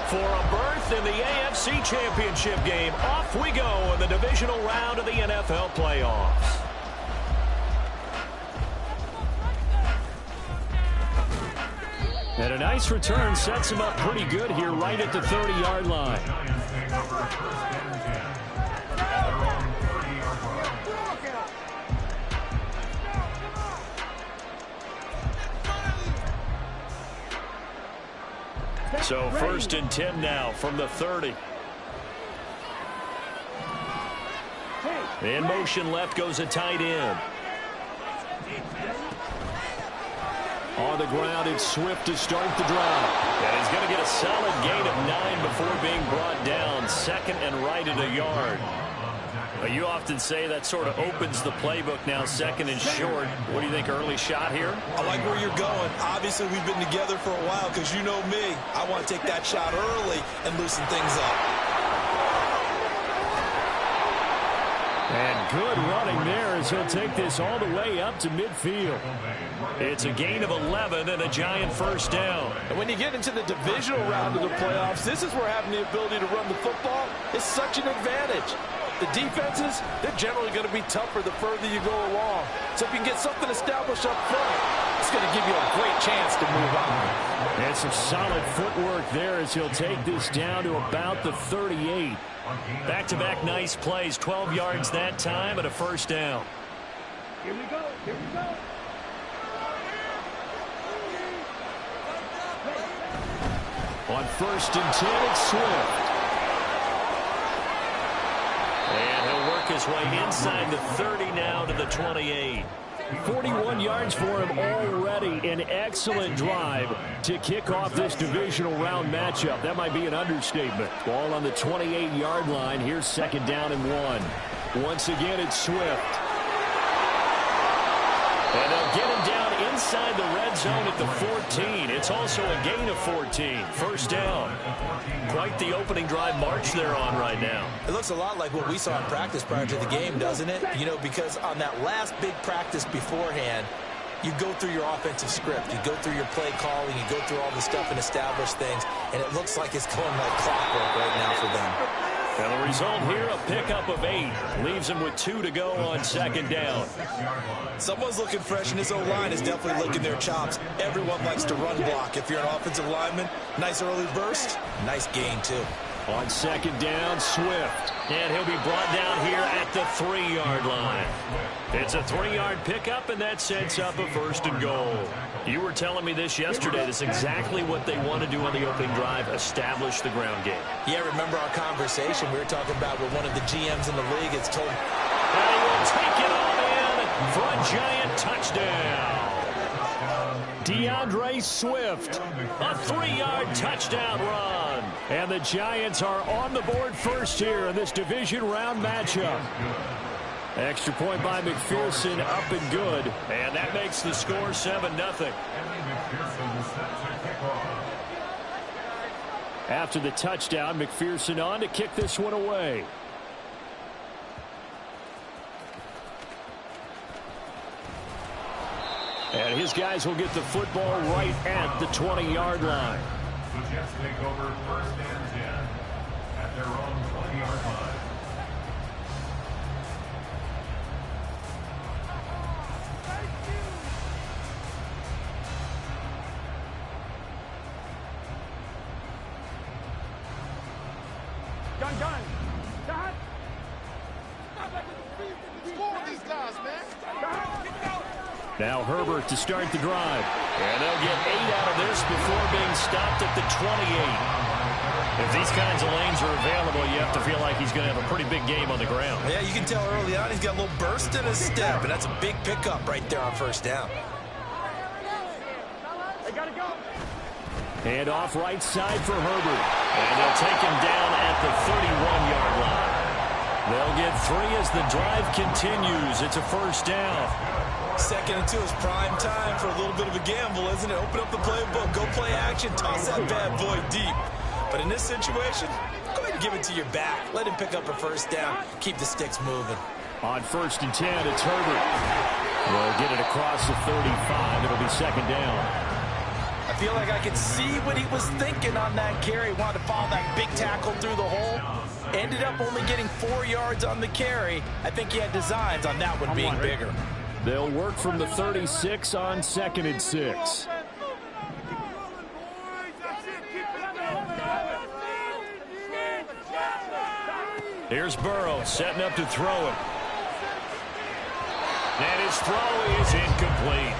For a berth in the AFC Championship game, off we go in the divisional round of the NFL playoffs. And a nice return sets him up pretty good here right at the 30-yard line. So 1st and 10 now from the 30. In motion left goes a tight end. On the ground, it's Swift to start the drive. And he's going to get a solid gain of 9 before being brought down. 2nd and right at a yard. Well, you often say that sort of opens the playbook now, 2nd and short. What do you think, early shot here? I like where you're going. Obviously, we've been together for a while because you know me. I want to take that shot early and loosen things up. And good running there as he'll take this all the way up to midfield. It's a gain of 11 and a Giant first down. And when you get into the divisional round of the playoffs, this is where having the ability to run the football is such an advantage. The defenses, they're generally going to be tougher the further you go along. So if you can get something established up front, it's going to give you a great chance to move on. And some solid footwork there as he'll take this down to about the 38. Back-to-back nice plays, 12 yards that time and a first down. Here we go. Here we go. On 1st and 10, it's Swift. And he'll work his way inside the 30 now to the 28. 41 yards for him already. An excellent drive to kick off this divisional round matchup. That might be an understatement. Ball on the 28-yard line. Here's 2nd down and 1. Once again, it's Swift. And they'll get him down inside the red zone at the 14. It's also a gain of 14. First down. Quite the opening drive march they're on right now. It looks a lot like what we saw in practice prior to the game, doesn't it? You know, because on that last big practice beforehand, you go through your offensive script. You go through your play calling. You go through all the stuff and establish things. And it looks like it's going like clockwork right now for them. And the result here, a pickup of 8. Leaves him with 2 to go on 2nd down. Someone's looking fresh, and his O-line is definitely licking their chops. Everyone likes to run block. If you're an offensive lineman, nice early burst, nice gain, too. On 2nd down, Swift. And he'll be brought down here at the 3-yard line. It's a 3-yard pickup, and that sets up a 1st and goal. You were telling me this yesterday. This is exactly what they want to do on the opening drive, establish the ground game. Yeah, remember our conversation? We were talking about with one of the GMs in the league. It's told. And he will take it all in for a Giant touchdown. DeAndre Swift, a 3-yard touchdown run. And the Giants are on the board first here in this division round matchup. Extra point by McPherson, up and good. And that makes the score 7-0. After the touchdown, McPherson on to kick this one away. And his guys will get the football right at the 20-yard line. The Jets take over 1st and 10 at their own 20-yard line. Gun. Dot. Score these guys, man. Now Herbert to start the drive. And they'll get 8 out of this before being stopped at the 28. If these kinds of lanes are available, you have to feel like he's going to have a pretty big game on the ground. Yeah, you can tell early on he's got a little burst in his step, and that's a big pickup right there on first down. Hand off right side for Herbert. And they'll take him down at the 31-yard line. They'll get 3 as the drive continues. It's a first down. 2nd and 2 is prime time for a little bit of a gamble, isn't it? Open up the playbook, go play action, toss that bad boy deep. But in this situation, go ahead and give it to your back. Let him pick up a first down. Keep the sticks moving. On 1st and 10, it's Herbert. They'll get it across the 35. It'll be 2nd down. I feel like I could see what he was thinking on that carry. Wanted to follow that big tackle through the hole. Ended up only getting 4 yards on the carry. I think he had designs on that one being bigger. They'll work from the 36 on 2nd and 6. Here's Burrow setting up to throw it. And his throw is incomplete.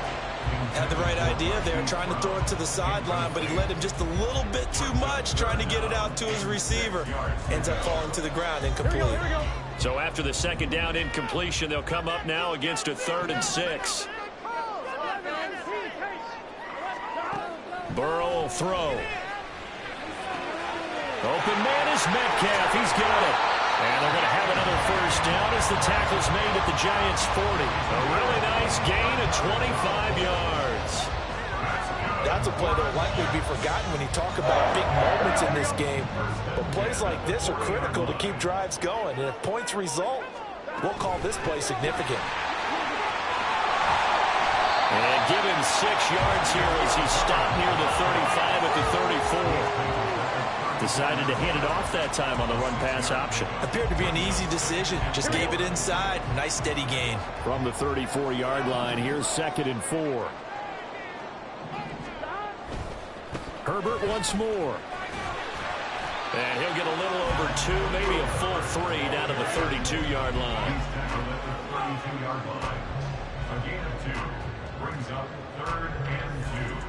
Had the right idea there, trying to throw it to the sideline, but he led him just a little bit too much, trying to get it out to his receiver. Ends up falling to the ground, incomplete. Here we go. So after the 2nd down incompletion, they'll come up now against a 3rd and 6. Burrow will throw. Open man is Metcalf. He's got it. And they're going to have another first down as the tackle's made at the Giants' 40. A really nice gain of 25 yards. That's a play that will likely be forgotten when you talk about big moments in this game. But plays like this are critical to keep drives going. And if points result, we'll call this play significant. And give him 6 yards here as he stopped near the 35 at the 34. Decided to hand it off that time on the run-pass option. Appeared to be an easy decision. Just gave it inside. Nice steady gain. From the 34-yard line, here's 2nd and 4. Herbert once more. And he'll get a little over 2, maybe a full 3 down to the 32-yard line. He's tackled at the 32-yard line. A gain of 2 brings up 3rd and 2.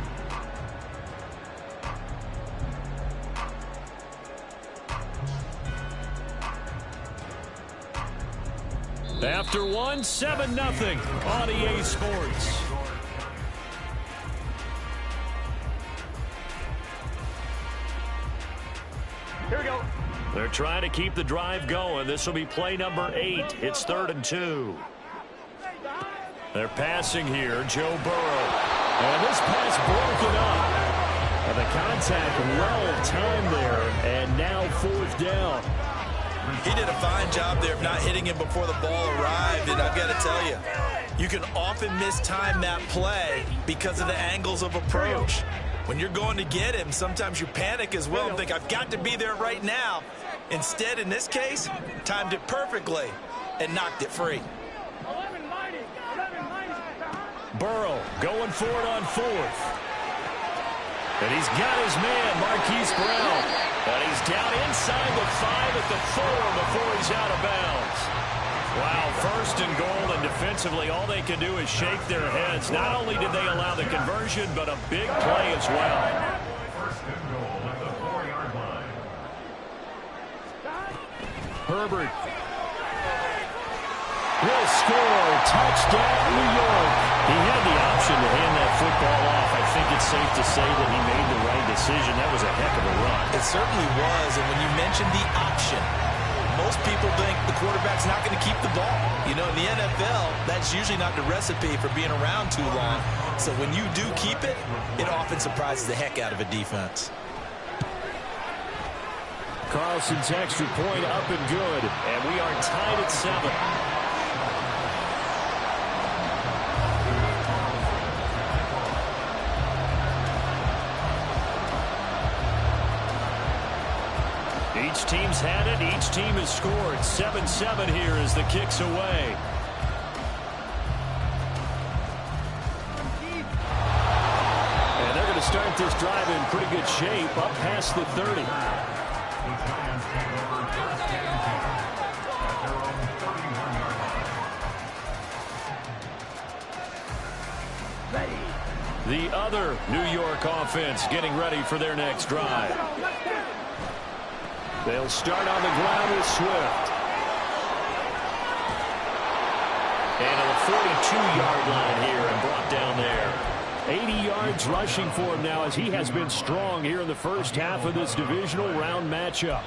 After 1, 7-0 on EA Sports. Here we go. They're trying to keep the drive going. This will be play number 8. It's 3rd and 2. They're passing here, Joe Burrow. And this pass broken up. And the contact well timed there. And now 4th down. He did a fine job there of not hitting him before the ball arrived, and I've got to tell you, you can often mistime that play because of the angles of approach. When you're going to get him, sometimes you panic as well and think, I've got to be there right now. Instead, in this case, timed it perfectly and knocked it free. Burrow going for it on 4th. And he's got his man, Marquise Brown. But he's down inside the 5 at the 4 before he's out of bounds. Wow, 1st and goal, and defensively, all they can do is shake their heads. Not only did they allow the conversion, but a big play as well. 1st and goal at the 4-yard line. Herbert will score. Touchdown, New York. He had the option to hand that football off. I think it's safe to say that he made the right decision. That was a heck of a run. It certainly was, and when you mentioned the option, most people think the quarterback's not going to keep the ball. You know, in the NFL, that's usually not the recipe for being around too long. So when you do keep it, it often surprises the heck out of a defense. Carlson's extra point up and good, and we are tied at 7. Each team's had it. Each team has scored. 7-7 here as the kick's away. And they're going to start this drive in pretty good shape up past the 30. The other New York offense getting ready for their next drive. They'll start on the ground with Swift. And to the 42-yard line here and brought down there. 80 yards rushing for him now as he has been strong here in the first half of this divisional round matchup.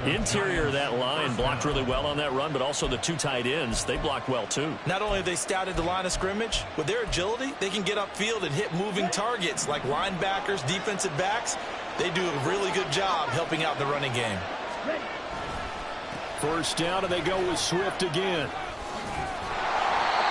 Interior of that line blocked really well on that run, but also the two tight ends, they blocked well too. Not only have they scouted the line of scrimmage, with their agility, they can get upfield and hit moving targets like linebackers, defensive backs. They do a really good job helping out the running game. First down, and they go with Swift again.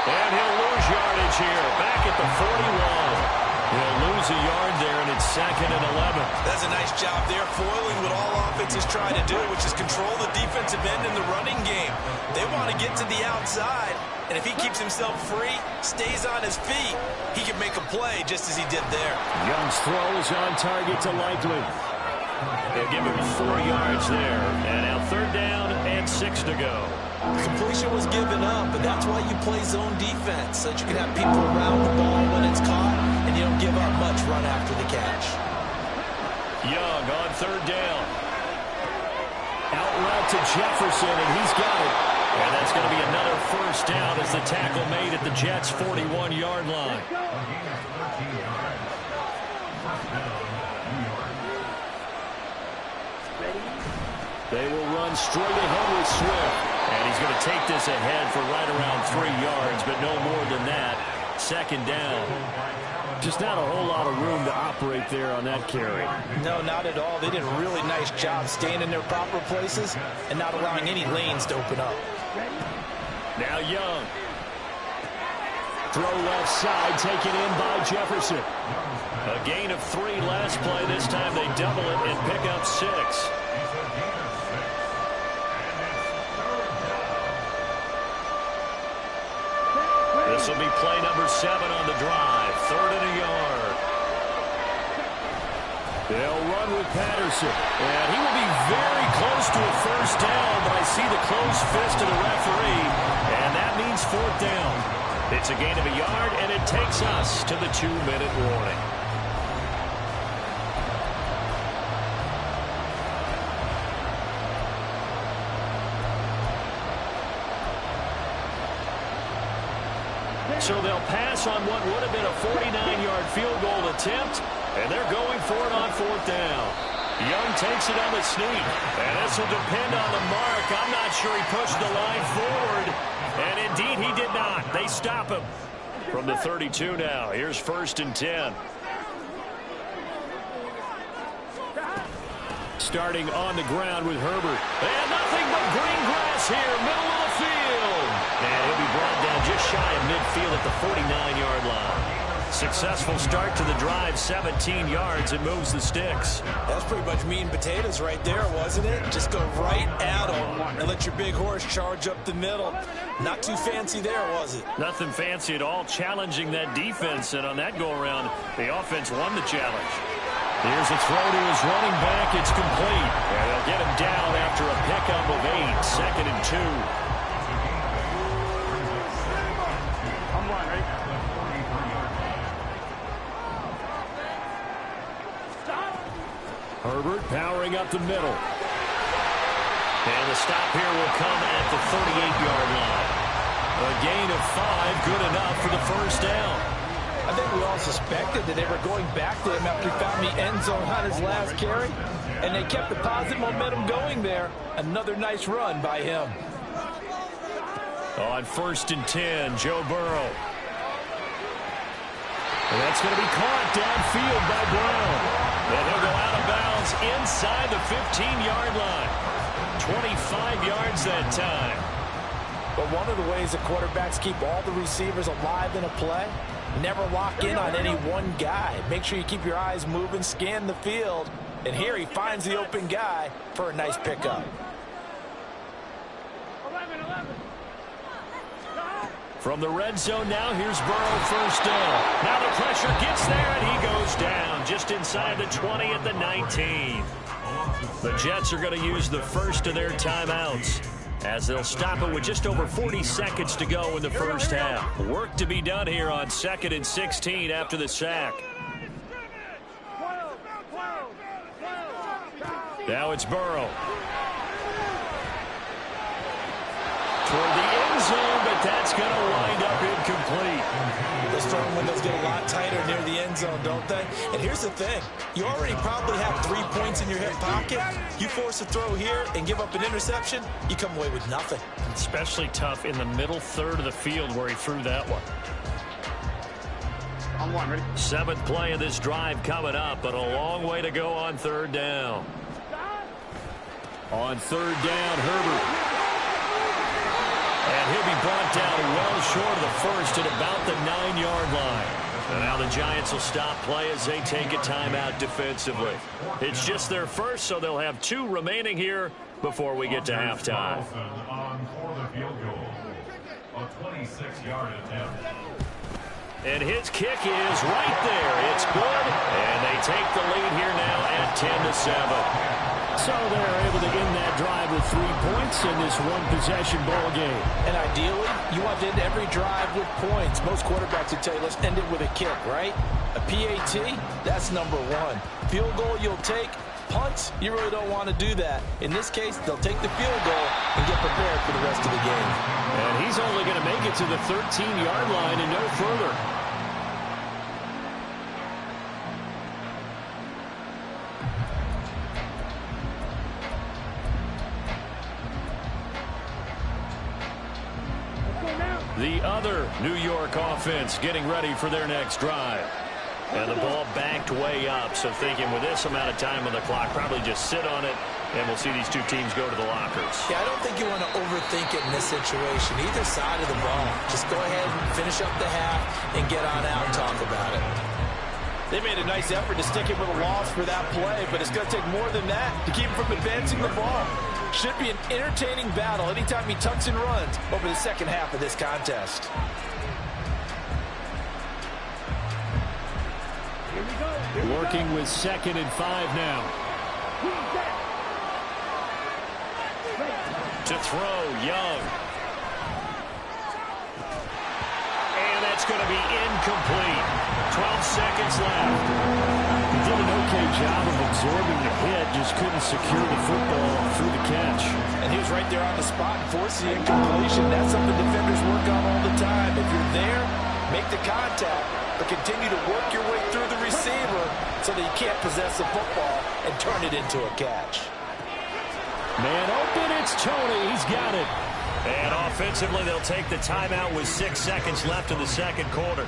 And he'll lose yardage here, back at the 41. He'll lose a yard there, and it's 2nd and 11. That's a nice job there, foiling what all offenses try to do, which is control the defensive end in the running game. They want to get to the outside, and if he keeps himself free, stays on his feet, he can make a play just as he did there. Young's throw is on target to Likely. They'll give him 4 yards there. And now 3rd down and 6 to go. Completion was given up, but that's why you play zone defense, so that you can have people around the ball when it's caught, and you don't give up much run after the catch. Young on 3rd down. Out route to Jefferson, and he's got it. And that's going to be another first down as the tackle made at the Jets' 41-yard line. They will run straight ahead with Swift. And he's going to take this ahead for right around 3 yards, but no more than that. 2nd down. Just not a whole lot of room to operate there on that carry. No, not at all. They did a really nice job staying in their proper places and not allowing any lanes to open up. Now Young. Throw left side, taken in by Jefferson. A gain of 3 last play. This time they double it and pick up 6. This will be play number 7 on the drive. 3rd and a yard. They'll run with Patterson. And he will be very close to a first down, but I see the closed fist of the referee, and that means 4th down. It's a gain of a yard, and it takes us to the 2-minute warning. So they'll pass on what would have been a 49-yard field goal attempt, and they're going for it on 4th down. Young takes it on the sneak, and this will depend on the mark. I'm not sure he pushed the line forward, and indeed he did not. They stop him from the 32 now. Here's 1st and 10. Starting on the ground with Herbert. And nothing but green grass here, middle of the field. And he'll be brought down just shy of midfield at the 49-yard line. Successful start to the drive, 17 yards, and moves the sticks. That's pretty much meat and potatoes right there, wasn't it? Just go right at them and let your big horse charge up the middle. Not too fancy there, was it? Nothing fancy at all, challenging that defense, and on that go-around, the offense won the challenge. Here's a throw to his running back. It's complete. And they'll get him down after a pickup of 8, 2nd and 2. Herbert powering up the middle. And the stop here will come at the 38-yard line. A gain of 5, good enough for the first down. I think we all suspected that they were going back to him after he found the end zone on his last carry. And they kept the positive momentum going there. Another nice run by him. On 1st and 10, Joe Burrow. And that's going to be caught downfield by Brown. And he'll go out of bounds inside the 15-yard line. 25 yards that time. But one of the ways that quarterbacks keep all the receivers alive in a play, never lock in on any one guy. Make sure you keep your eyes moving, scan the field. And here he finds the open guy for a nice pickup. 11. From the red zone now, here's Burrow, first down. Now the pressure gets there, and he goes down just inside the 20 at the 19. The Jets are going to use the first of their timeouts as they'll stop it with just over 40 seconds to go in the first half. Work to be done here on 2nd and 16 after the sack. Now it's Burrow. but that's going to wind up incomplete. Those throwing windows get a lot tighter near the end zone, don't they? And here's the thing. You already probably have 3 points in your hip pocket. You force a throw here and give up an interception, you come away with nothing. Especially tough in the middle third of the field where he threw that one. On one, ready? 7th play of this drive coming up, but a long way to go on 3rd down. On 3rd down, Herbert. And he'll be brought down well short of the first at about the 9-yard line. And now the Giants will stop play as they take a timeout defensively. It's just their first, so they'll have 2 remaining here before we get to halftime. On for the field goal. A 26-yard attempt. And his kick is right there. It's good, and they take the lead here now at 10-7. So they're able to end that drive with 3 points in this one-possession ball game. And ideally, you want to end every drive with points. Most quarterbacks would tell you, let's end it with a kick, right? A PAT, that's number 1. Field goal you'll take. Punts, you really don't want to do that. In this case, they'll take the field goal and get prepared for the rest of the game. And he's only going to make it to the 13-yard line and no further. The other New York offense getting ready for their next drive. And the ball backed way up, so thinking with this amount of time on the clock, probably just sit on it, and we'll see these 2 teams go to the lockers. Yeah, I don't think you want to overthink it in this situation. Either side of the ball. Just go ahead and finish up the half and get on out and talk about it. They made a nice effort to stick him with a loss for that play, but it's going to take more than that to keep him from advancing the ball. Should be an entertaining battle anytime he tucks and runs over the second half of this contest. Here we go. Here we Working go. with 2nd and 5 now. To throw, Young. And that's going to be incomplete. 12 seconds left. He did an okay job of absorbing the hit, just couldn't secure the football through the catch. And he was right there on the spot and forcing the incompletion. That's something defenders work on all the time. If you're there, make the contact, but continue to work your way through the receiver so that you can't possess the football and turn it into a catch. Man open, it's Tony. He's got it. And offensively, they'll take the timeout with 6 seconds left in the 2nd quarter.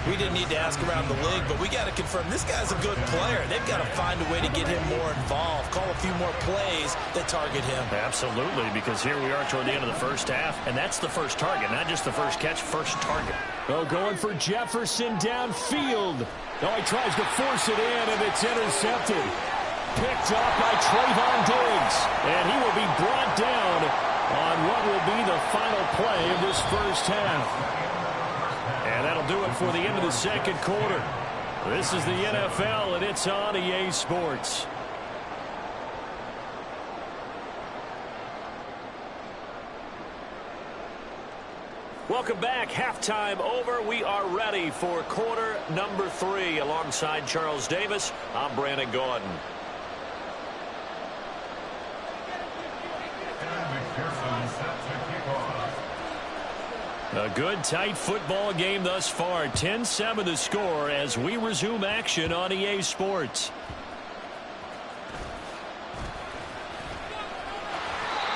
We didn't need to ask around the league, but we got to confirm this guy's a good player. They've got to find a way to get him more involved, call a few more plays that target him. Absolutely, because here we are toward the end of the first half, and that's the first target, not just the first catch, first target. Oh, going for Jefferson downfield. Oh, he tries to force it in, and it's intercepted. Picked up by Trayvon Diggs, and he will be brought down on what will be the final play of this first half. And that'll do it for the end of the 2nd quarter. This is the NFL, and it's on EA Sports. Welcome back. Halftime over. We are ready for quarter number 3. Alongside Charles Davis, I'm Brandon Gordon. A good, tight football game thus far. 10-7 the score as we resume action on EA Sports.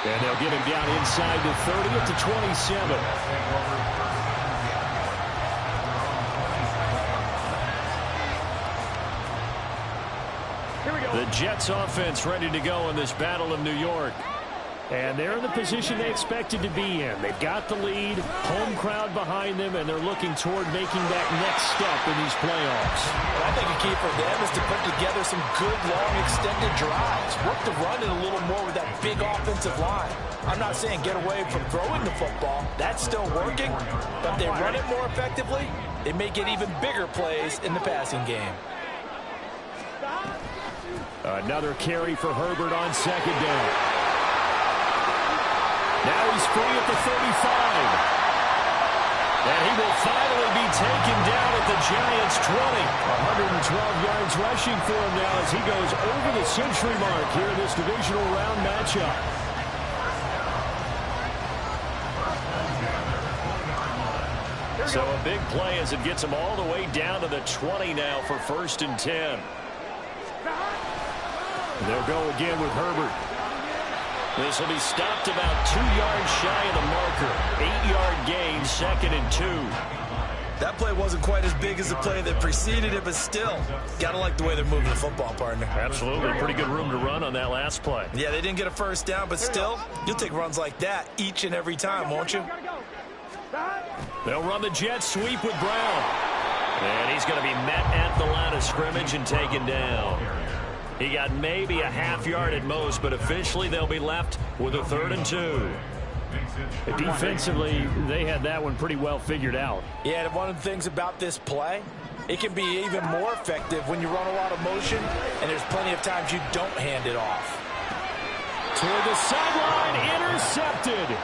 And they'll get him down inside the 30 at the 27. Here we go. The Jets offense ready to go in this Battle of New York. And they're in the position they expected to be in. They've got the lead, home crowd behind them, and they're looking toward making that next step in these playoffs. Well, I think a key for them is to put together some good, long, extended drives. Work the run in a little more with that big offensive line. I'm not saying get away from throwing the football. That's still working. But if they run it more effectively, they may get even bigger plays in the passing game. Another carry for Herbert on 2nd down. Now he's free at the 35. And he will finally be taken down at the Giants' 20. 112 yards rushing for him now as he goes over the century mark here in this divisional round matchup. So a big play as it gets them all the way down to the 20 now for 1st and 10. They'll go again with Herbert. This will be stopped about 2 yards shy of the marker. 8-yard gain, 2nd and 2. That play wasn't quite as big as the play that preceded it, but still, gotta like the way they're moving the football, partner. Absolutely. Pretty good room to run on that last play. Yeah, they didn't get a first down, but still, you'll take runs like that each and every time, won't you? They'll run the jet sweep with Brown. And he's going to be met at the line of scrimmage and taken down. He got maybe a half yard at most, but officially they'll be left with a 3rd and 2. Defensively, they had that one pretty well figured out. Yeah, and one of the things about this play, it can be even more effective when you run a lot of motion, and there's plenty of times you don't hand it off. Toward the sideline, intercepted.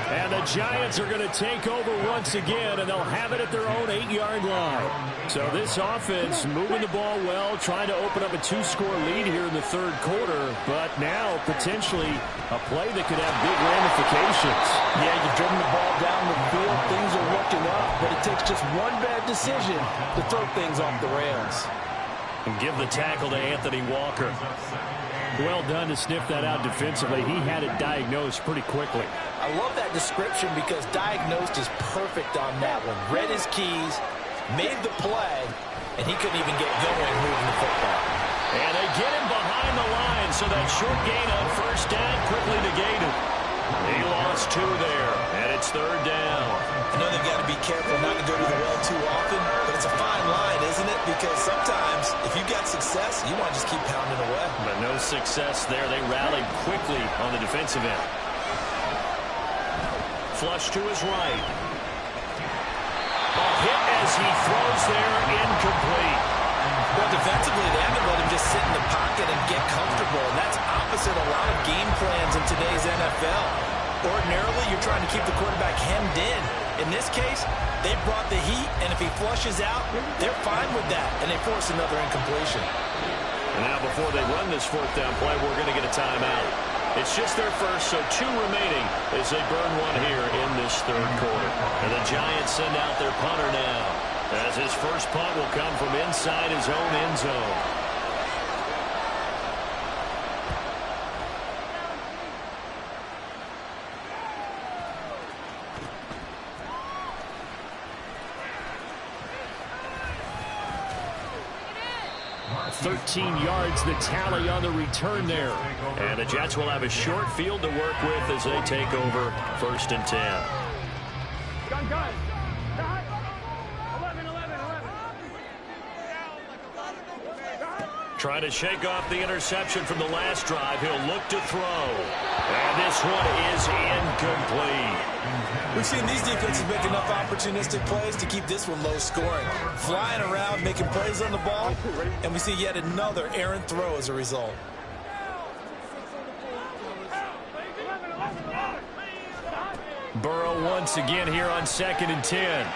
And the Giants are going to take over once again, and they'll have it at their own 8-yard line. So this offense moving the ball well, trying to open up a 2-score lead here in the 3rd quarter, but now potentially a play that could have big ramifications. Yeah, you've driven the ball down the field, things are looking up, but it takes just one bad decision to throw things off the rails. And give the tackle to Anthony Walker. Well done to sniff that out defensively. He had it diagnosed pretty quickly. I love that description because diagnosed is perfect on that one. Read his keys, made the play, and he couldn't even get going moving the football. And they get him behind the line, so that short gain on 1st down quickly negated. He lost 2 there, and it's 3rd down. I know they've got to be careful not to go to the well too often, but it's a fine line, isn't it? Because sometimes if you've got success, you want to just keep pounding away. But no success there. They rallied quickly on the defensive end. Flush to his right. A hit as he throws there, incomplete. Well, defensively, they haven't let him just sit in the pocket and get comfortable, and that's opposite a lot of game plans in today's NFL. Ordinarily, you're trying to keep the quarterback hemmed in. In this case, they brought the heat, and if he flushes out, they're fine with that, and they force another incompletion. And now before they run this 4th down play, we're going to get a timeout. It's just their first, so 2 remaining as they burn one here in this 3rd quarter. And the Giants send out their punter now, as his first punt will come from inside his own end zone. $13 yards, the tally on the return there. And the Jets will have a short field to work with as they take over 1st and 10. Gun. 11. Trying to shake off the interception from the last drive. He'll look to throw. And this one is incomplete. We've seen these defenses make enough opportunistic plays to keep this one low scoring. Flying around, making plays on the ball, and we see yet another errant throw as a result. Burrow once again here on 2nd and 10.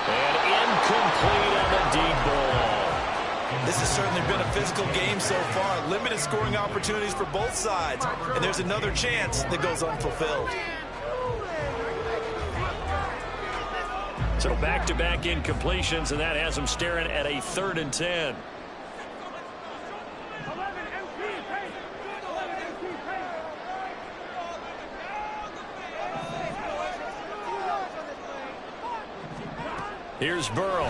And incomplete on the deep ball. This has certainly been a physical game so far. Limited scoring opportunities for both sides, and there's another chance that goes unfulfilled. So back-to-back incompletions, and that has them staring at a 3rd and 10. Here's Burrow.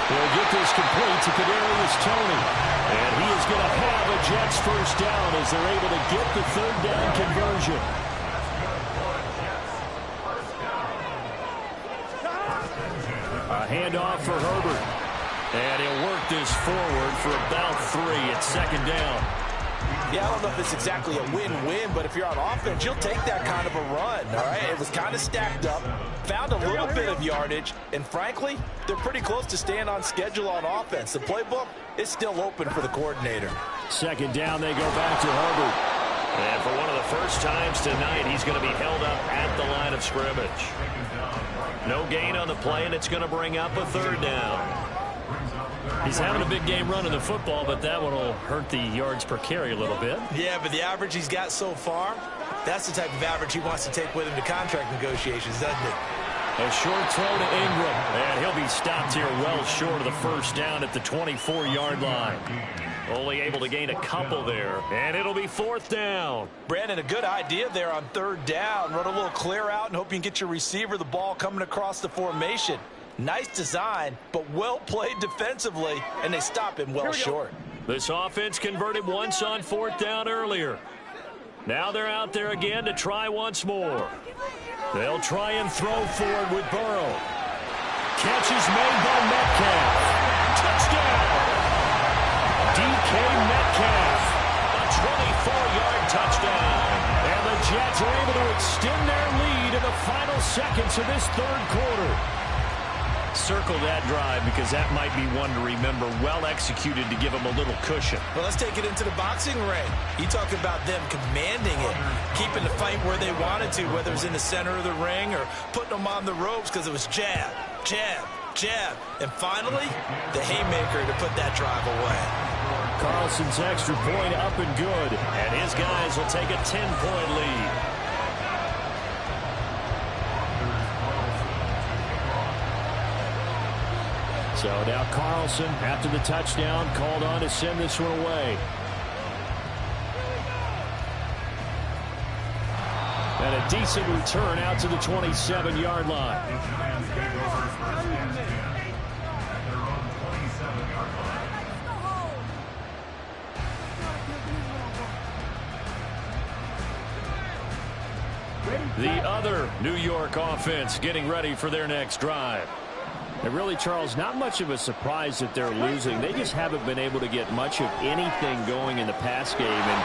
He'll get this complete to Kadarius Toney. And he is going to have a Jets first down as they're able to get the 3rd down conversion. A handoff for Herbert. And he'll work this forward for about 3 at 2nd down. Yeah, I don't know if it's exactly a win-win, but if you're on offense, you'll take that kind of a run, all right? It was kind of stacked up, found a little bit of yardage, and frankly, they're pretty close to staying on schedule on offense. The playbook is still open for the coordinator. 2nd down, they go back to Herbert. And for one of the first times tonight, he's going to be held up at the line of scrimmage. No gain on the play, and it's going to bring up a 3rd down. He's having a big game running the football, but that one will hurt the yards per carry a little bit. Yeah, but the average he's got so far, that's the type of average he wants to take with him to contract negotiations, doesn't it? A short throw to Ingram, and he'll be stopped here well short of the first down at the 24-yard line. Only able to gain a couple there, and it'll be fourth down. Brandon, a good idea there on third down. Run a little clear out and hope you can get your receiver the ball coming across the formation. Nice design, but well played defensively, and they stop him well short. This offense converted once on fourth down earlier. Now they're out there again to try once more. They'll try and throw forward with Burrow. Catch is made by Metcalf. Touchdown! DK Metcalf. A 24-yard touchdown. And the Jets are able to extend their lead in the final seconds of this third quarter. Circle that drive because that might be one to remember. Well executed to give them a little cushion. Well, let's take it into the boxing ring. You talk about them commanding it, keeping the fight where they wanted to, whether it was in the center of the ring or putting them on the ropes because it was jab, jab, jab. And finally, the haymaker to put that drive away. Carlson's extra point up and good. And his guys will take a 10-point lead. So now Carlson, after the touchdown, called on to send this one away. And a decent return out to the 27-yard line. The other New York offense getting ready for their next drive. And really, Charles, not much of a surprise that they're losing. They just haven't been able to get much of anything going in the pass game. And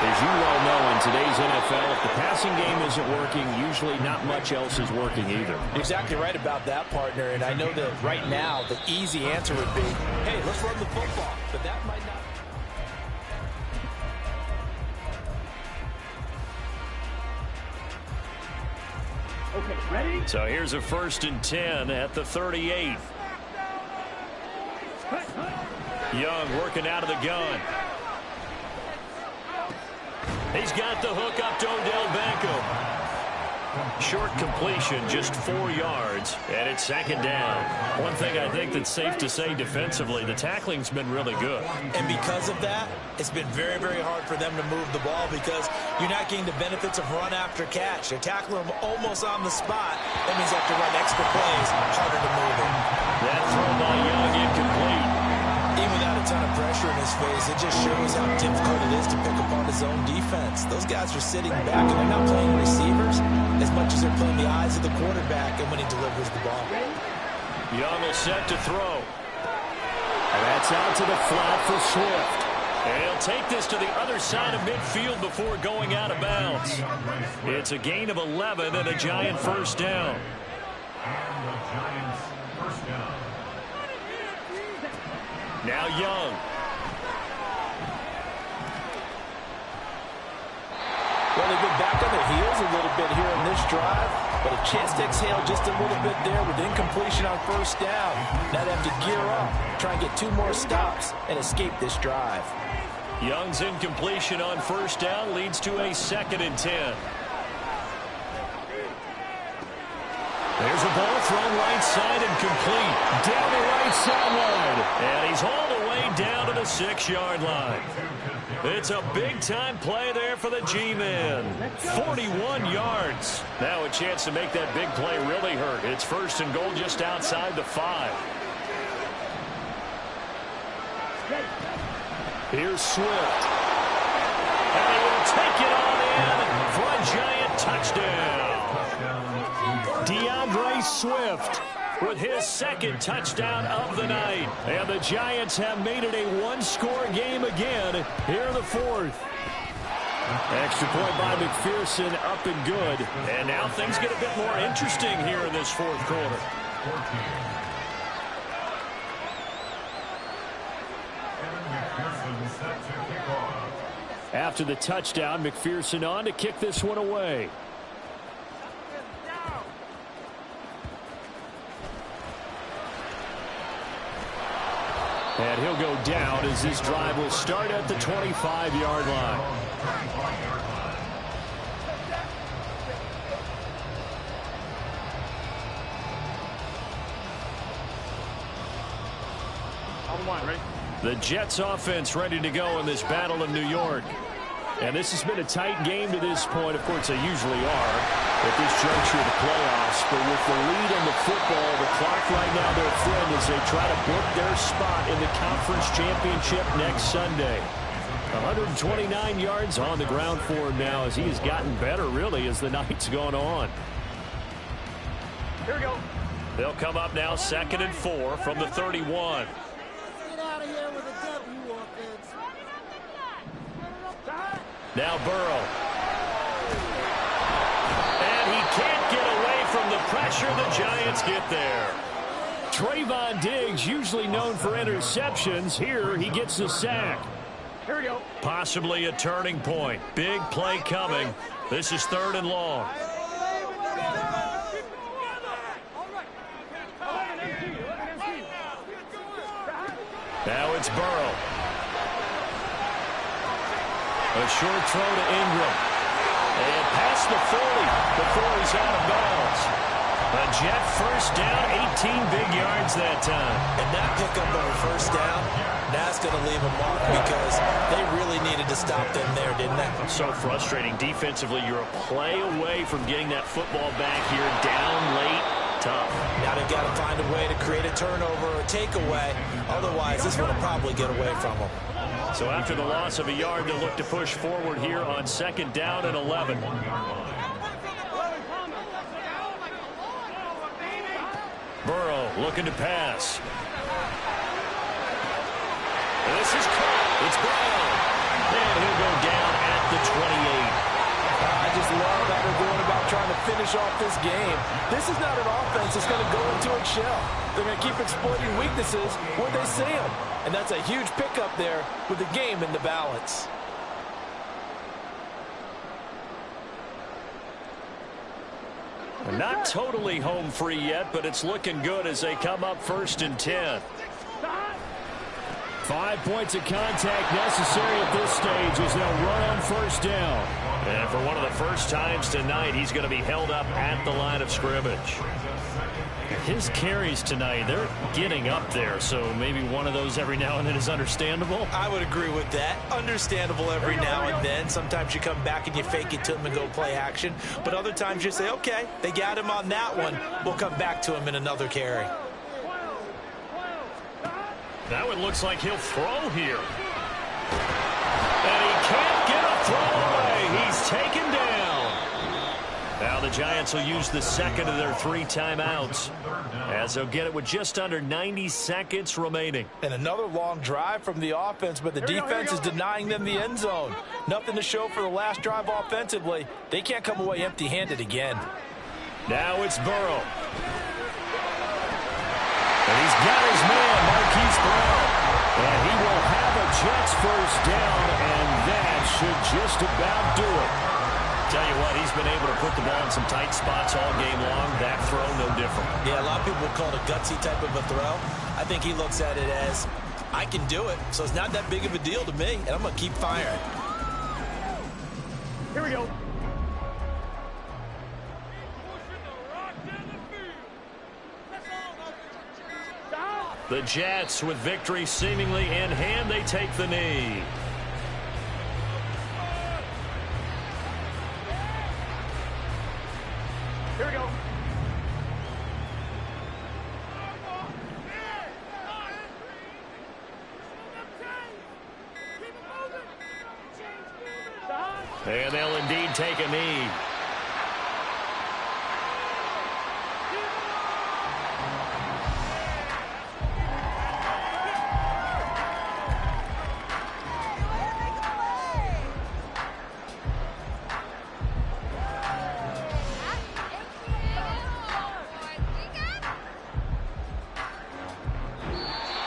as you well know, in today's NFL, if the passing game isn't working, usually not much else is working either. Exactly right about that, partner. And I know that right now the easy answer would be, hey, let's run the football. But that might not. Okay, ready? So here's a 1st and 10 at the 38. Young working out of the gun. He's got the hook up to Odell Beckham. Short completion, just 4 yards, and it's 2nd down. One thing I think that's safe to say defensively, the tackling's been really good. And because of that, it's been very, very hard for them to move the ball because you're not getting the benefits of run after catch. They're tackling them almost on the spot. That means they have to run extra plays, harder to move it. That throw by Young incomplete. Even without a ton of pressure in his face, it just shows how difficult it is to pick up on his own defense. Those guys are sitting back, and they're not playing receivers as much as they're playing the eyes of the quarterback and when he delivers the ball. Young will set to throw. And that's out to the flat for Swift. And he'll take this to the other side of midfield before going out of bounds. It's a gain of 11 and a Giant first down. And the Giants first down. Now Young. Well, they've been back on their heels a little bit here in this drive, but a chance to exhale just a little bit there with incompletion on 1st down. Now they have to gear up, try and get 2 more stops, and escape this drive. Young's incompletion on 1st down leads to a 2nd and 10. There's a ball thrown right side and complete. Down the right sideline. And he's all the way down to the 6-yard line. It's a big-time play there for the G-Men. 41 yards. Now a chance to make that big play really hurt. It's 1st and goal just outside the 5. Here's Swift. And he will take it on in for a Giant touchdown. DeAndre Swift with his 2nd touchdown of the night. And the Giants have made it a 1-score game again here in the 4th. Extra point by McPherson, up and good. And now things get a bit more interesting here in this 4th quarter. After the touchdown, McPherson on to kick this one away. And he'll go down as this drive will start at the 25-yard line. The Jets offense ready to go in this battle of New York. And this has been a tight game to this point. Of course, they usually are at this juncture of the playoffs. But with the lead on the football, the clock right now their friend as they try to book their spot in the conference championship next Sunday. 129 yards on the ground for him now as he has gotten better, really, as the night's gone on. Here we go. They'll come up now 2nd and 4 from the 31. Now Burrow. And he can't get away from the pressure. The Giants get there. Trayvon Diggs, usually known for interceptions. Here he gets the sack. Here we go. Possibly a turning point. Big play coming. This is 3rd and long. Now it's Burrow. A short throw to Ingram. And past the 40 before he's out of bounds. A Jet first down, 18 big yards that time. And that pickup of a first down, that's going to leave a mark because they really needed to stop them there, didn't they? So frustrating. Defensively, you're a play away from getting that football back here down late. Tough. Now they've got to find a way to create a turnover or a takeaway. Otherwise, this one will probably get away from them. So after the loss of a yard, they'll look to push forward here on 2nd down and 11. Burrow looking to pass. This is caught. It's Brown. And he'll go down at the 28. I just love how they're going about trying to finish off this game. This is not an offense that's going to go into its shell. They're going to keep exploiting weaknesses where they see them. And that's a huge pickup there with the game in the balance. Not totally home free yet, but it's looking good as they come up 1st and 10. 5 points of contact necessary at this stage as they'll run on 1st down. And for one of the first times tonight, he's going to be held up at the line of scrimmage. His carries tonight, they're getting up there, so maybe one of those every now and then is understandable. I would agree with that. Understandable every now and then. Sometimes you come back and you fake it to him and go play action. But other times you say, okay, they got him on that one. We'll come back to him in another carry. That one looks like he'll throw here. And he can't get a throw away. He's taken down. Now the Giants will use the 2nd of their 3 timeouts as they'll get it with just under 90 seconds remaining. And another long drive from the offense, but the defense is denying them the end zone. Nothing to show for the last drive offensively. They can't come away empty-handed again. Now it's Burrow. And he's got his man, Marquise Brown. And he will have a Jets first down, and that should just about do it. Tell you what, he's been able to put the ball in some tight spots all game long. That throw, no different. Yeah, a lot of people would call it a gutsy type of a throw. I think he looks at it as, I can do it, so it's not that big of a deal to me, and I'm going to keep firing. Here we go. The Jets, with victory seemingly in hand, they take the knee. Here we go. And they'll indeed take a knee.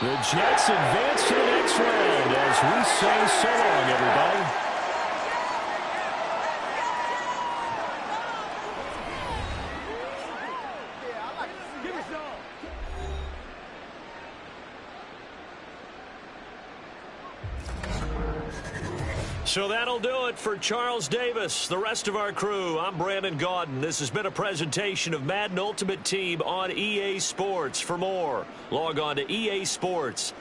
The Jets advance to the next round as we say so long, everybody. So that'll do it for Charles Davis, the rest of our crew. I'm Brandon Gaudin. This has been a presentation of Madden Ultimate Team on EA Sports. For more, log on to easports.com.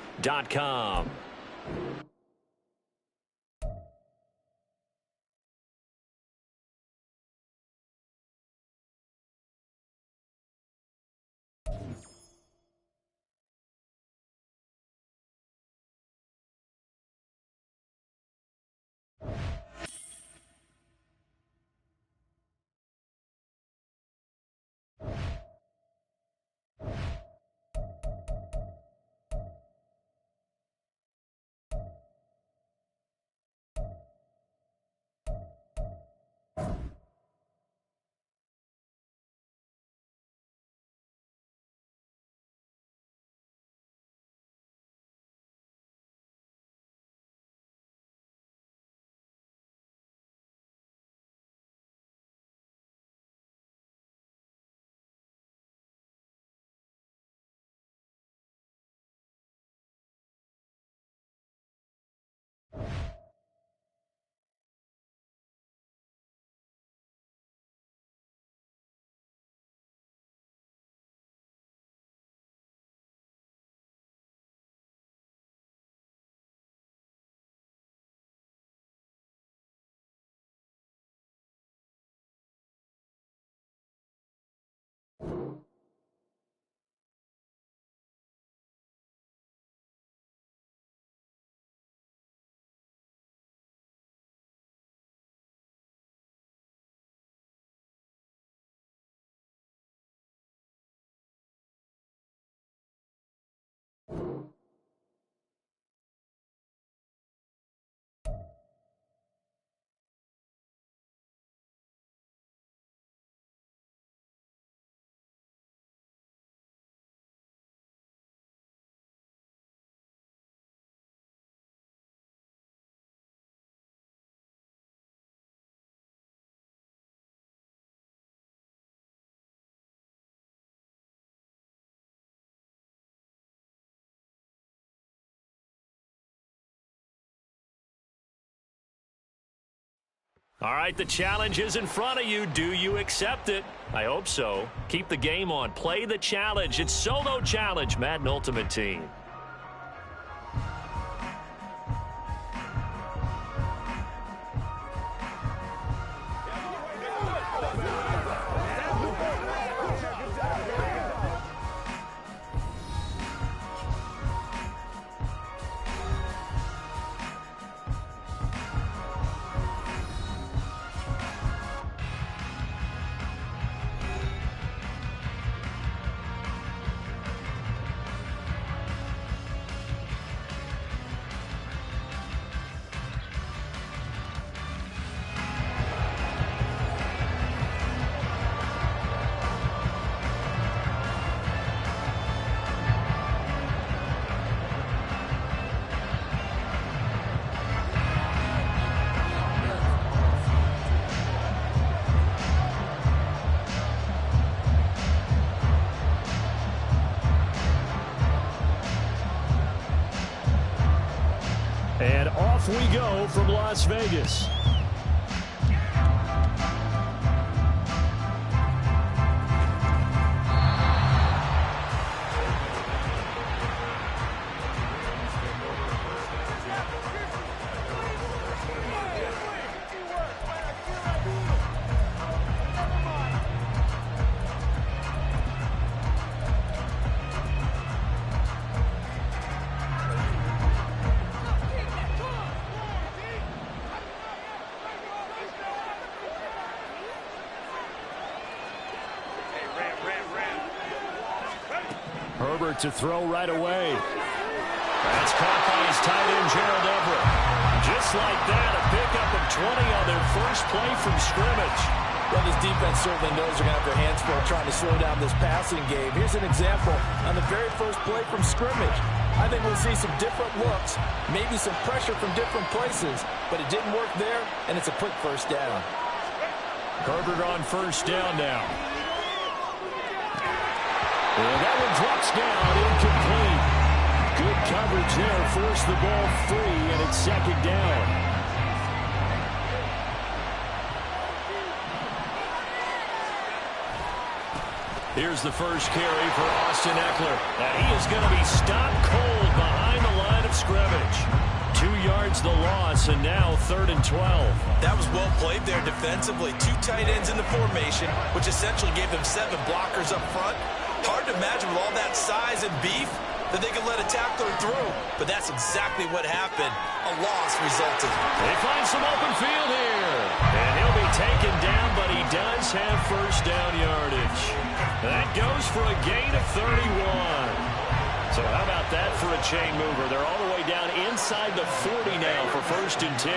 All right, the challenge is in front of you. Do you accept it? I hope so. Keep the game on. Play the challenge. It's Solo Challenge, Madden Ultimate Team. And off we go from Las Vegas. Herbert to throw right away. That's caught by his tight end, Gerald Everett. Just like that, a pickup of 20 on their first play from scrimmage. Well, this defense certainly knows they're going to have their hands full trying to slow down this passing game. Here's an example on the very first play from scrimmage. I think we'll see some different looks, maybe some pressure from different places, but it didn't work there, and it's a quick first down. Herbert on first down now. And that one drops down, incomplete. Good coverage there, forced the ball free, and it's second down. Here's the first carry for Austin Eckler. And he is going to be stopped cold behind the line of scrimmage. 2 yards the loss, and now 3rd and 12. That was well played there defensively. 2 tight ends in the formation, which essentially gave them 7 blockers up front. Hard to imagine with all that size and beef that they could let a tackler through. But that's exactly what happened. A loss resulted. They find some open field here. And he'll be taken down, but he does have first down yardage. That goes for a gain of 31. So how about that for a chain mover? They're all the way down inside the 40 now for 1st and 10.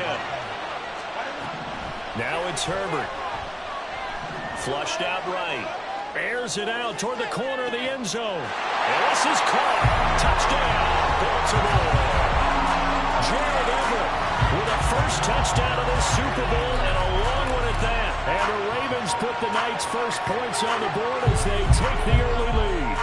Now it's Herbert. Flushed out right. Airs it out toward the corner of the end zone. And this is caught. Touchdown, Baltimore. Jared Everett with a first touchdown of this Super Bowl, and a long one at that. And the Ravens put the Knights' first points on the board as they take the early lead.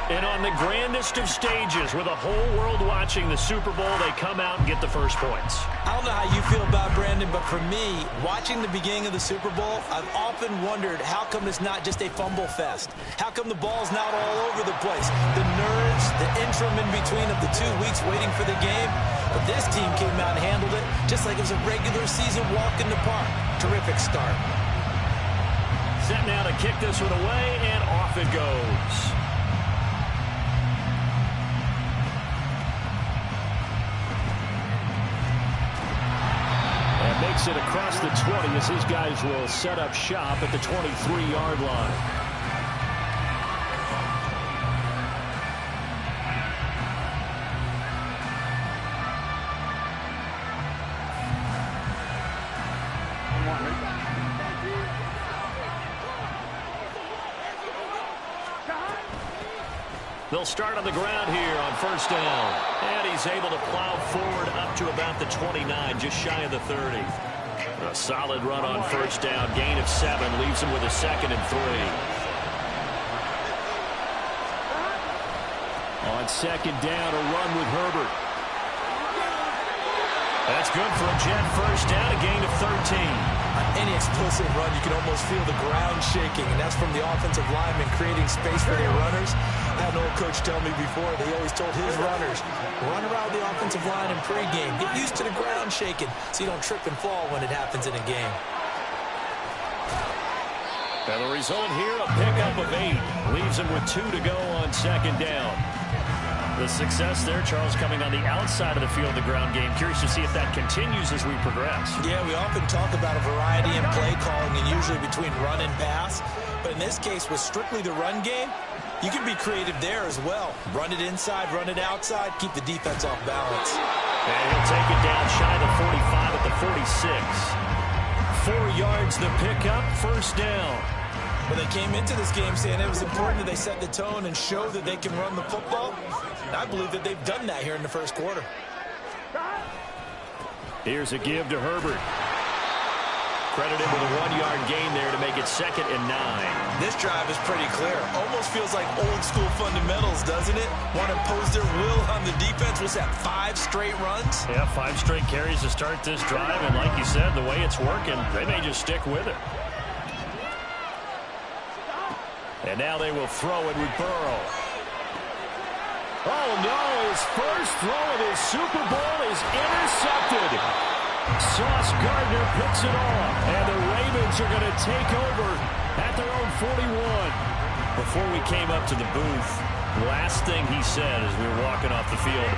And on the grandest of stages, with the whole world watching the Super Bowl, they come out and get the first points. I don't know how you feel about Brandon, but for me, watching the beginning of the Super Bowl, I've often wondered how come it's not just a fumble fest? How come the ball's not all over the place? The nerves, the interim in between of the 2 weeks waiting for the game. But this team came out and handled it just like it was a regular season walk in the park. Terrific start. Set now to kick this one away, and off it goes. Makes it across the 20 as his guys will set up shop at the 23-yard line. They'll start on the ground here on 1st down. And he's able to plow forward up to about the 29, just shy of the 30. A solid run on 1st down. Gain of 7 leaves him with a 2nd and 3. On 2nd down, a run with Herbert. That's good for a Jet first down, a gain of 13. On any explosive run, you can almost feel the ground shaking, and that's from the offensive linemen creating space for their runners. I had an old coach tell me before, they always told his runners, run around the offensive line in pregame. Get used to the ground shaking so you don't trip and fall when it happens in a game. And the result here, a pickup of 8. Leaves him with 2 to go on 2nd down. The success there, Charles, coming on the outside of the field, the ground game. Curious to see if that continues as we progress. Yeah, we often talk about a variety in play calling and usually between run and pass. But in this case, with strictly the run game, you can be creative there as well. Run it inside, run it outside, keep the defense off balance. And he'll take it down shy of the 45 at the 46. 4 yards the pickup, 1st down. Well, they came into this game saying it was important that they set the tone and show that they can run the football. And I believe that they've done that here in the 1st quarter. Here's a give to Herbert. Credited with a 1-yard gain there to make it 2nd and 9. This drive is pretty clear. Almost feels like old school fundamentals, doesn't it? Want to impose their will on the defense. What's that, 5 straight runs? Yeah, 5 straight carries to start this drive. And like you said, the way it's working, they may just stick with it. And now they will throw it with Burrow. Oh, no, his first throw of his Super Bowl is intercepted. Sauce Gardner picks it off, and the Ravens are going to take over at their own 41. Before we came up to the booth, last thing he said as we were walking off the field,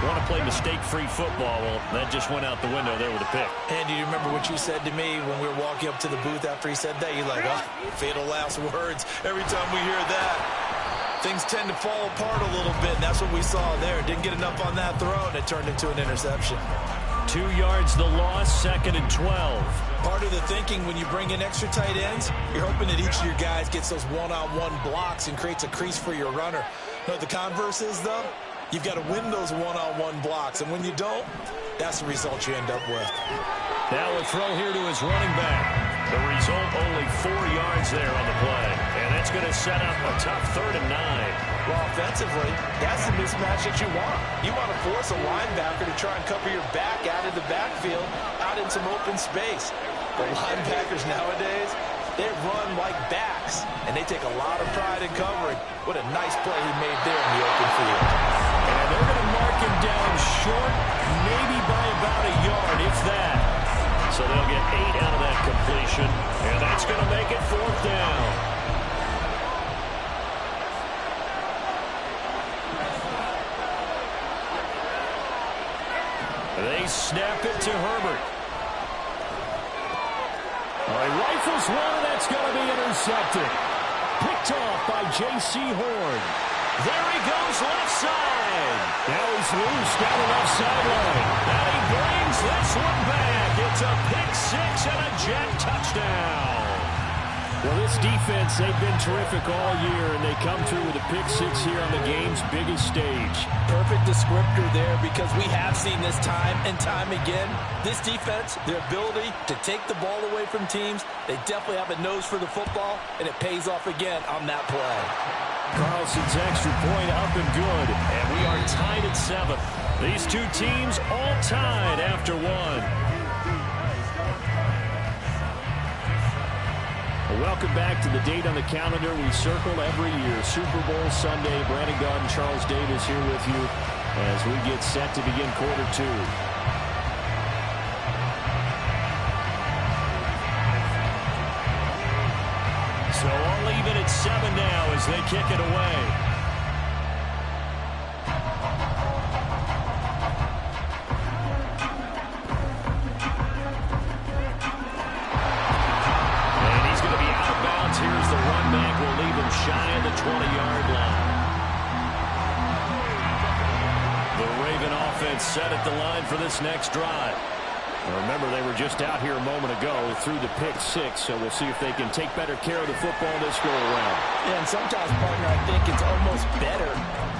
want to play mistake-free football. Well, that just went out the window there with a pick. And do you remember what you said to me when we were walking up to the booth after he said that? You're like, oh, fatal last words. Every time we hear that, things tend to fall apart a little bit. And that's what we saw there. Didn't get enough on that throw, and it turned into an interception. 2 yards the loss, 2nd and 12. Part of the thinking when you bring in extra tight ends, you're hoping that each of your guys gets those one-on-one blocks and creates a crease for your runner. You know what the converse is, though? You've got to win those one-on-one blocks, and when you don't, that's the result you end up with. Now a throw here to his running back. The result, only 4 yards there on the play. And that's going to set up a tough 3rd and 9. Well, offensively, that's the mismatch that you want. You want to force a linebacker to try and cover your back out of the backfield, out in some open space. The linebackers nowadays, They run like backs, and they take a lot of pride in covering. What a nice play he made there in the open field. And they're going to mark him down short, maybe by about a yard, if that. So they'll get 8 out of that completion, and that's going to make it 4th down. They snap it to Herbert. All right, rifles one, that's going to be intercepted. Picked off by J.C. Horn. There he goes left side. Now he's loose down the left sideline. And he brings this one back. It's a pick-6 and a jet touchdown. Well, this defense, they've been terrific all year, and they come through with a pick-6 here on the game's biggest stage. Perfect descriptor there, because we have seen this time and time again. This defense, their ability to take the ball away from teams, they definitely have a nose for the football, and it pays off again on that play. Carlson's extra point up and good. And we are tied at 7. These two teams all tied after 1. Well, welcome back to the date on the calendar we circle every year. Super Bowl Sunday. Brandon Gaudin and Charles Davis here with you as we get set to begin quarter 2. So I'll leave it at 7 now as they kick it away. And he's going to be out of bounds. Here's the run back. Will leave him shy of the 20-yard line. The Raven offense set at the line for this next drive. Now remember, they were just out here a moment ago through the pick-6, so we'll see if they can take better care of the football this go-around. Yeah, and sometimes, partner, I think it's almost better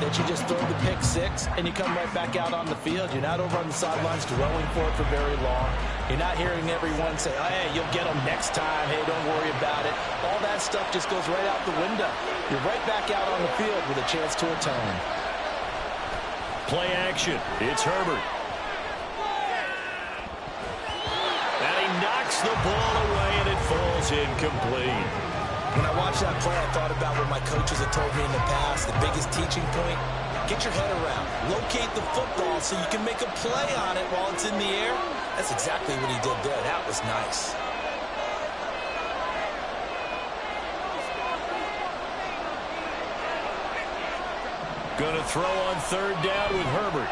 that you just throw the pick-6 and you come right back out on the field. You're not over on the sidelines dwelling for it for very long. You're not hearing everyone say, oh, hey, you'll get them next time. Hey, don't worry about it. All that stuff just goes right out the window. You're right back out on the field with a chance to atone. Play action. It's Herbert. Knocks the ball away, and it falls incomplete. When I watched that play, I thought about what my coaches had told me in the past. The biggest teaching point, get your head around. Locate the football so you can make a play on it while it's in the air. That's exactly what he did there. That was nice. Going to throw on 3rd down with Herbert.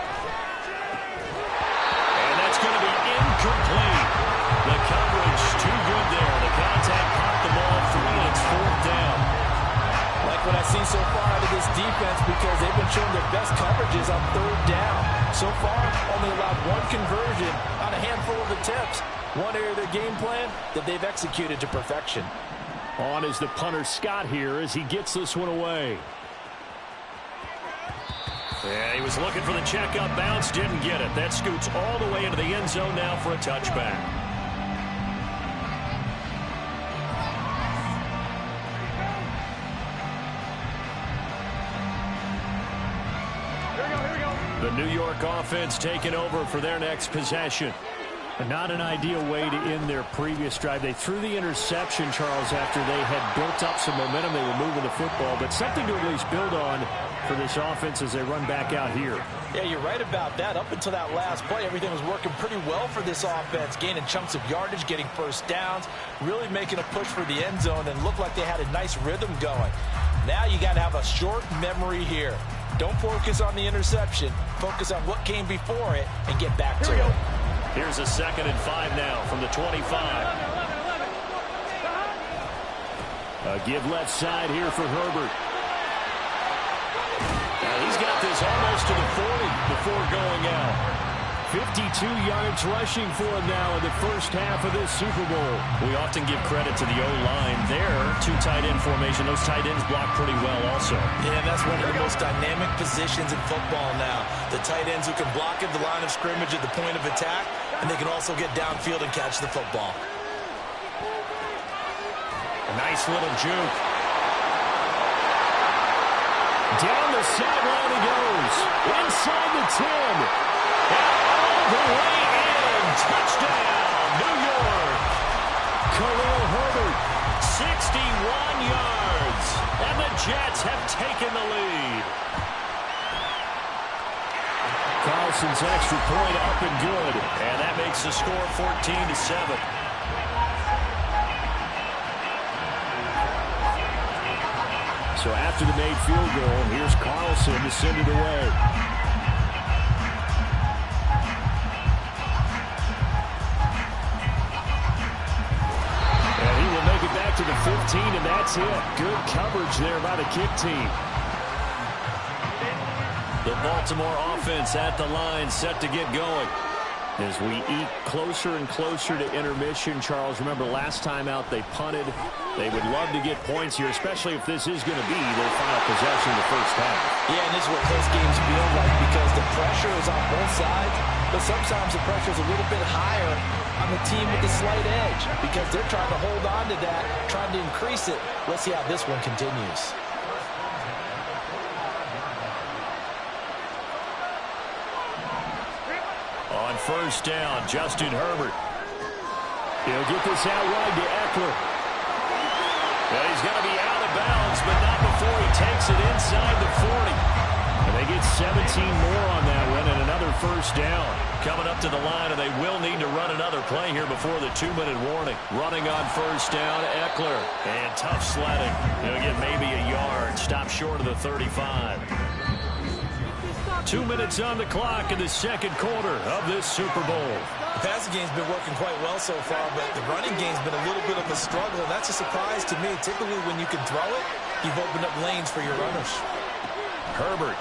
And that's going to be incomplete. The coverage too good there. The contact popped the ball free, and it's 4th down. Like what I see so far out of this defense, because they've been showing their best coverages on 3rd down. So far, only allowed 1 conversion on a handful of attempts. One area of their game plan that they've executed to perfection. On is the punter Scott here as he gets this one away. Yeah, he was looking for the checkup bounce, didn't get it. That scoots all the way into the end zone now for a touchback. The New York offense taking over for their next possession. Not an ideal way to end their previous drive. They threw the interception, Charles, after they had built up some momentum. They were moving the football, but something to at least build on for this offense as they run back out here. Yeah, you're right about that. Up until that last play, everything was working pretty well for this offense, gaining chunks of yardage, getting first downs, really making a push for the end zone, and looked like they had a nice rhythm going. Now you got to have a short memory here. Don't focus on the interception. Focus on what came before it and get back to it. Here's a 2nd and 5 now from the 25. A give left side here for Herbert. He's got this almost to the 40 before going out. 52 yards rushing for him now in the first half of this Super Bowl. We often give credit to the O-line there. 2 tight end formation. Those tight ends block pretty well also. Yeah, that's one of the most dynamic positions in football now. The tight ends who can block at the line of scrimmage at the point of attack, and they can also get downfield and catch the football. A nice little juke. Down the sideline he goes. Inside the 10. All the way in. Touchdown, New York. Khalil Herbert. yards. And the Jets have taken the lead. Carlson's extra point up and good. And that makes the score 14-7. So after the made field goal, here's Carlson to send it away. And he will make it back to the 15, and that's it. Good coverage there by the kick team. The Baltimore offense at the line, set to get going. As we eke closer and closer to intermission, Charles, remember last time out they punted. They would love to get points here, especially if this is going to be their final possession in the first half. Yeah, and this is what close games feel like because the pressure is on both sides, but sometimes the pressure is a little bit higher on the team with the slight edge because they're trying to hold on to that, trying to increase it. Let's see how this one continues. On first down, Justin Herbert. He'll get this out wide to Eckler. Well, he's going to be out of bounds, but not before he takes it inside the 40. And they get 17 more on that one and another first down. Coming up to the line, and they will need to run another play here before the 2-minute warning. Running on first down, Eckler. And tough sledding. He'll get maybe a yard. Stop short of the 35. 2 minutes on the clock in the second quarter of this Super Bowl. The passing game's been working quite well so far, but the running game's been a little bit of a struggle, and that's a surprise to me. Typically, when you can throw it, you've opened up lanes for your runners. Herbert.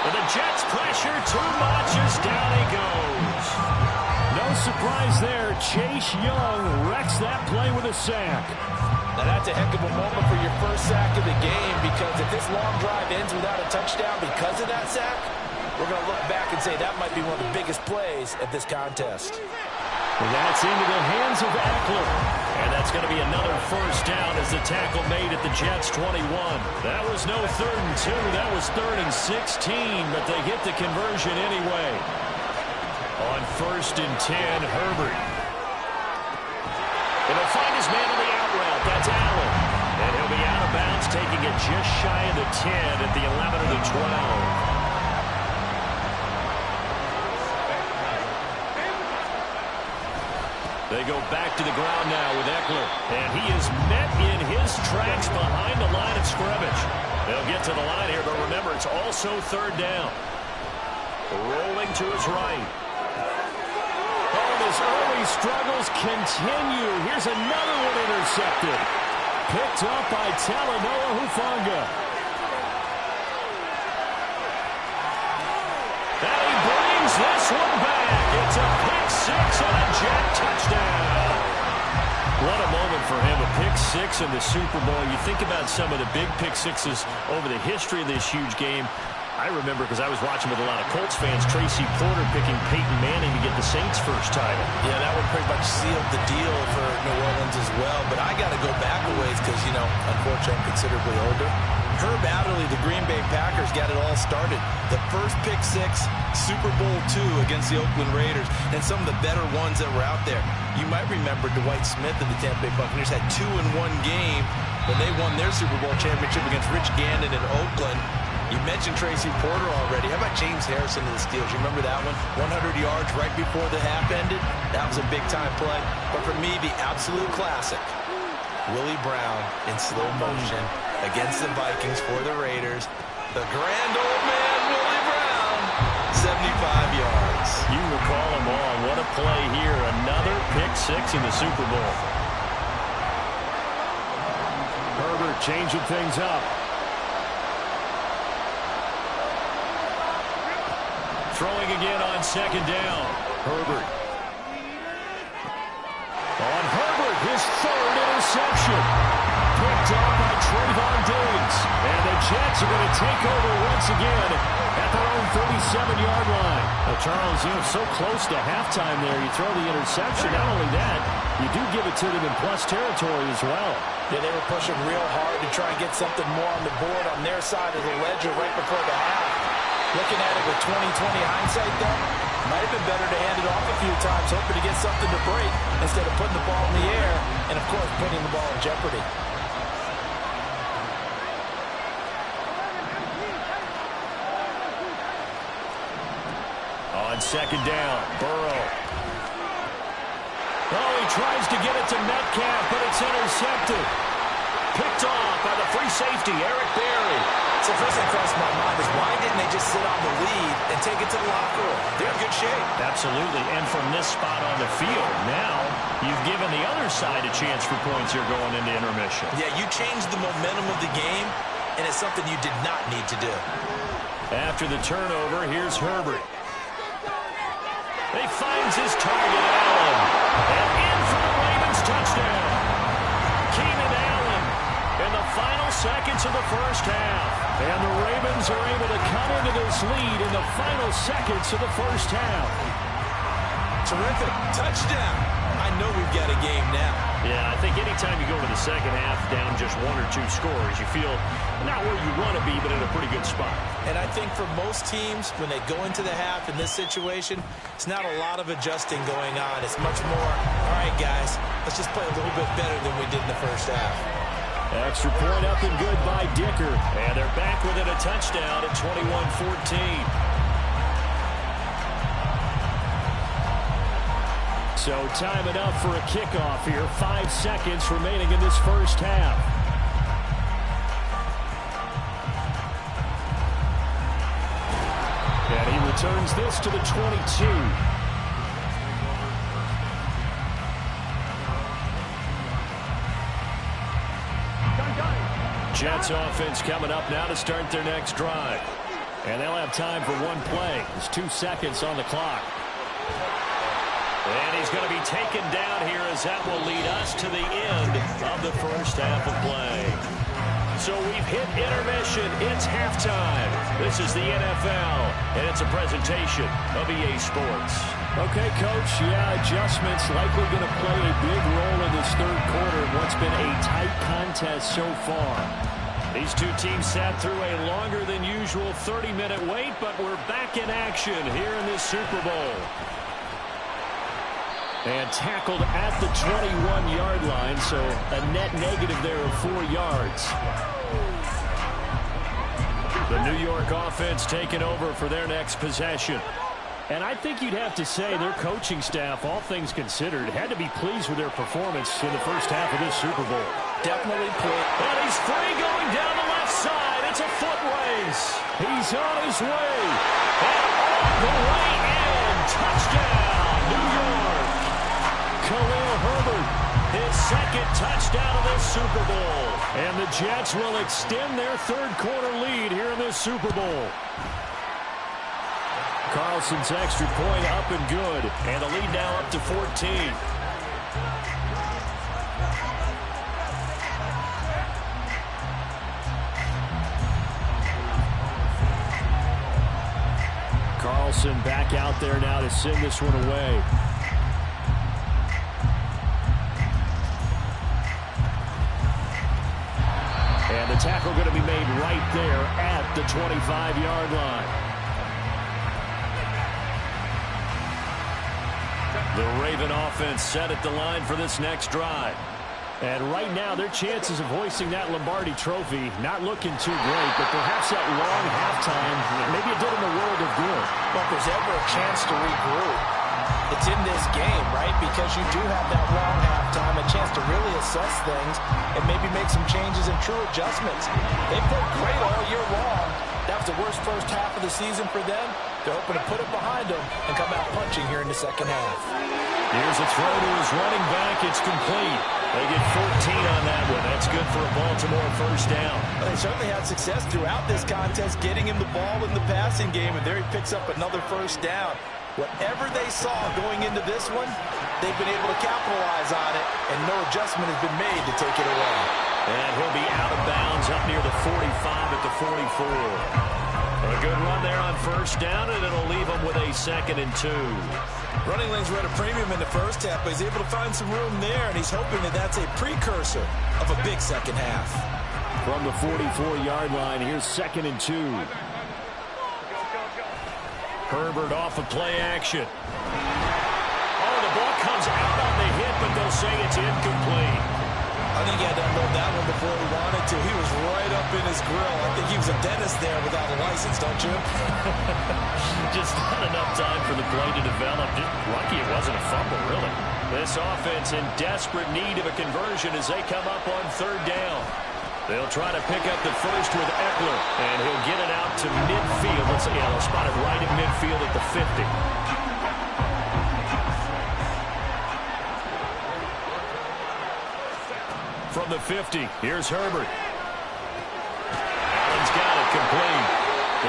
And the Jets pressure too much as down he goes. No surprise there. Chase Young wrecks that play with a sack. Now that's a heck of a moment for your first sack of the game because if this long drive ends without a touchdown because of that sack, we're going to look back and say that might be one of the biggest plays of this contest. Well, that's into the hands of Eckler. And that's going to be another first down as the tackle made at the Jets' 21. That was no 3rd and 2. That was 3rd and 16, but they get the conversion anyway. On first and 10, Herbert. And he'll find his man on the out route. That's Allen. And he'll be out of bounds, taking it just shy of the 10 at the 11 or the 12. They go back to the ground now with Eckler. And he is met in his tracks behind the line of scrimmage. They'll get to the line here, but remember, it's also 3rd down. Rolling to his right. Oh, his early struggles continue. Here's another one intercepted. Picked up by Talanoa Hufanga. And he brings this one back. It's a pick six and a Jet touchdown. What a moment for him, a pick six in the Super Bowl. You think about some of the big pick sixes over the history of this huge game. I remember, because I was watching with a lot of Colts fans, Tracy Porter picking Peyton Manning to get the Saints' first title. Yeah, that one pretty much sealed the deal for New Orleans as well. But I got to go back a ways because, you know, unfortunately I'm considerably older. Herb Adderley, the Green Bay Packers, got it all started. The first pick six, Super Bowl II against the Oakland Raiders, and some of the better ones that were out there. You might remember Dwight Smith of the Tampa Bay Buccaneers had 2 in one game when they won their Super Bowl championship against Rich Gannon in Oakland. You mentioned Tracy Porter already. How about James Harrison of the Steelers? You remember that one? 100 yards right before the half ended. That was a big-time play. But for me, the absolute classic, Willie Brown in slow motion against the Vikings for the Raiders. The grand old man, Willie Brown, 75 yards. You recall them all. What a play here. Another pick six in the Super Bowl. Herbert changing things up. Throwing again on second down. Herbert. On Herbert, his 3rd interception. Picked off by Trayvon Diggs. And the Jets are going to take over once again at their own 37-yard line. Well, Charles, you know, so close to halftime there. You throw the interception. Not only that, you do give it to them in plus territory as well. Yeah, they were pushing real hard to try and get something more on the board on their side of the ledger right before the half. Looking at it with 20/20 hindsight, though, might have been better to hand it off a few times, hoping to get something to break instead of putting the ball in the air and, of course, putting the ball in jeopardy. On second down, Burrow. Oh, he tries to get it to Metcalf, but it's intercepted. Picked off by the free safety, Eric Berry. So first thing crossed my mind is why didn't they just sit on the lead and take it to the locker room? They're in good shape. Absolutely, and from this spot on the field, now you've given the other side a chance for points here going into intermission. Yeah, you changed the momentum of the game, and it's something you did not need to do. After the turnover, here's Herbert. He finds his target, Allen. And in for the Ravens touchdown. Keenan Allen in the final seconds of the first half. And the Ravens are able to come into this lead in the final seconds of the first half. Terrific. Touchdown. I know we've got a game now. Yeah, I think anytime you go to the second half down just 1 or 2 scores, you feel not where you want to be, but in a pretty good spot. And I think for most teams, when they go into the half in this situation, it's not a lot of adjusting going on. It's much more, all right, guys, let's just play a little bit better than we did in the first half. Extra point up and good by Dicker. And they're back within a touchdown at 21-14. So time enough for a kickoff here. 5 seconds remaining in this first half. And he returns this to the 22. Jets offense coming up now to start their next drive. And they'll have time for one play. There's 2 seconds on the clock. And he's going to be taken down here as that will lead us to the end of the first half of play. So we've hit intermission. It's halftime. This is the NFL, and it's a presentation of EA Sports. Okay, Coach, yeah, adjustments likely going to play a big role in this third quarter in what's been a tight contest so far. These two teams sat through a longer than usual 30-minute wait, but we're back in action here in this Super Bowl. And tackled at the 21-yard line, so a net negative there of 4 yards. The New York offense taking over for their next possession. And I think you'd have to say their coaching staff, all things considered, had to be pleased with their performance in the first half of this Super Bowl. Definitely pleased. And he's free going down the left side. It's a foot race. He's on his way. And on the way in. Touchdown, New York. Khalil Herbert, his second touchdown of this Super Bowl. And the Jets will extend their third quarter lead here in this Super Bowl. Carlson's extra point up and good. And the lead now up to 14. Carlson back out there now to send this one away. And the tackle going to be made right there at the 25-yard line. The Raven offense set at the line for this next drive. And right now, their chances of hoisting that Lombardi trophy not looking too great, but perhaps that long halftime, maybe it did them a world of good. But if there's ever a chance to regroup, it's in this game, right? Because you do have that long halftime, a chance to really assess things and maybe make some changes and true adjustments. They played great all year long. That was the worst first half of the season for them. They're hoping to put it behind them and come out punching here in the second half. Here's a throw to his running back. It's complete. They get 14 on that one. That's good for a Baltimore first down. Well, they certainly had success throughout this contest getting him the ball in the passing game, and there he picks up another first down. Whatever they saw going into this one, they've been able to capitalize on it, and no adjustment has been made to take it away. And he'll be out of bounds up near the 45 at the 44. A good run there on first down, and it'll leave him with a 2nd and 2. Running lanes were at a premium in the first half, but he's able to find some room there, and he's hoping that that's a precursor of a big second half. From the 44-yard line, here's 2nd and 2. Herbert off of play action. Oh, the ball comes out on the hit but they'll say it's incomplete. I think he had to unload that one before he wanted to. He was right up in his grill. I think he was a dentist there without a license, don't you? Just not enough time for the play to develop. Just lucky it wasn't a fumble, really. This offense in desperate need of a conversion as they come up on third down. They'll try to pick up the first with Eckler, and he'll get it out to midfield. Let's see, they'll spot it right at midfield at the 50. From the 50, here's Herbert. Allen's got it complete.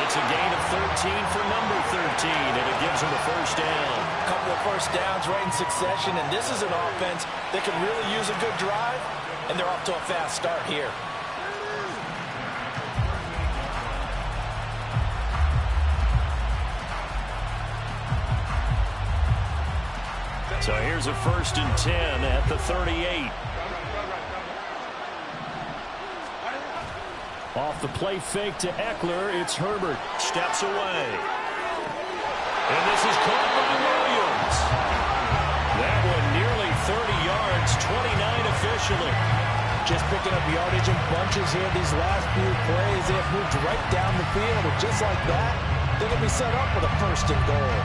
It's a gain of 13 for number 13, and it gives him a first down. A couple of first downs right in succession, and this is an offense that can really use a good drive, and they're off to a fast start here. So here's a 1st and 10 at the 38. Off the play fake to Eckler, it's Herbert. Steps away. And this is caught by Williams. That one nearly 30 yards, 29 officially. Just picking up yardage in bunches here these last few plays. They have moved right down the field, and just like that, they're going to be set up with a 1st and goal.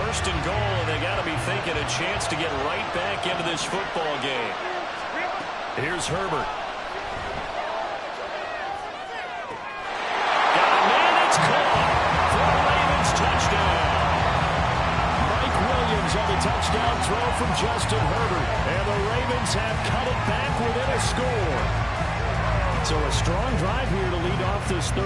1st and goal, and they got to be thinking a chance to get right back into this football game. Here's Herbert. Got a man, it's caught for the Ravens touchdown. Mike Williams on the touchdown throw from Justin Herbert. And the Ravens have cut it back within a score. So a strong drive here to lead off this third.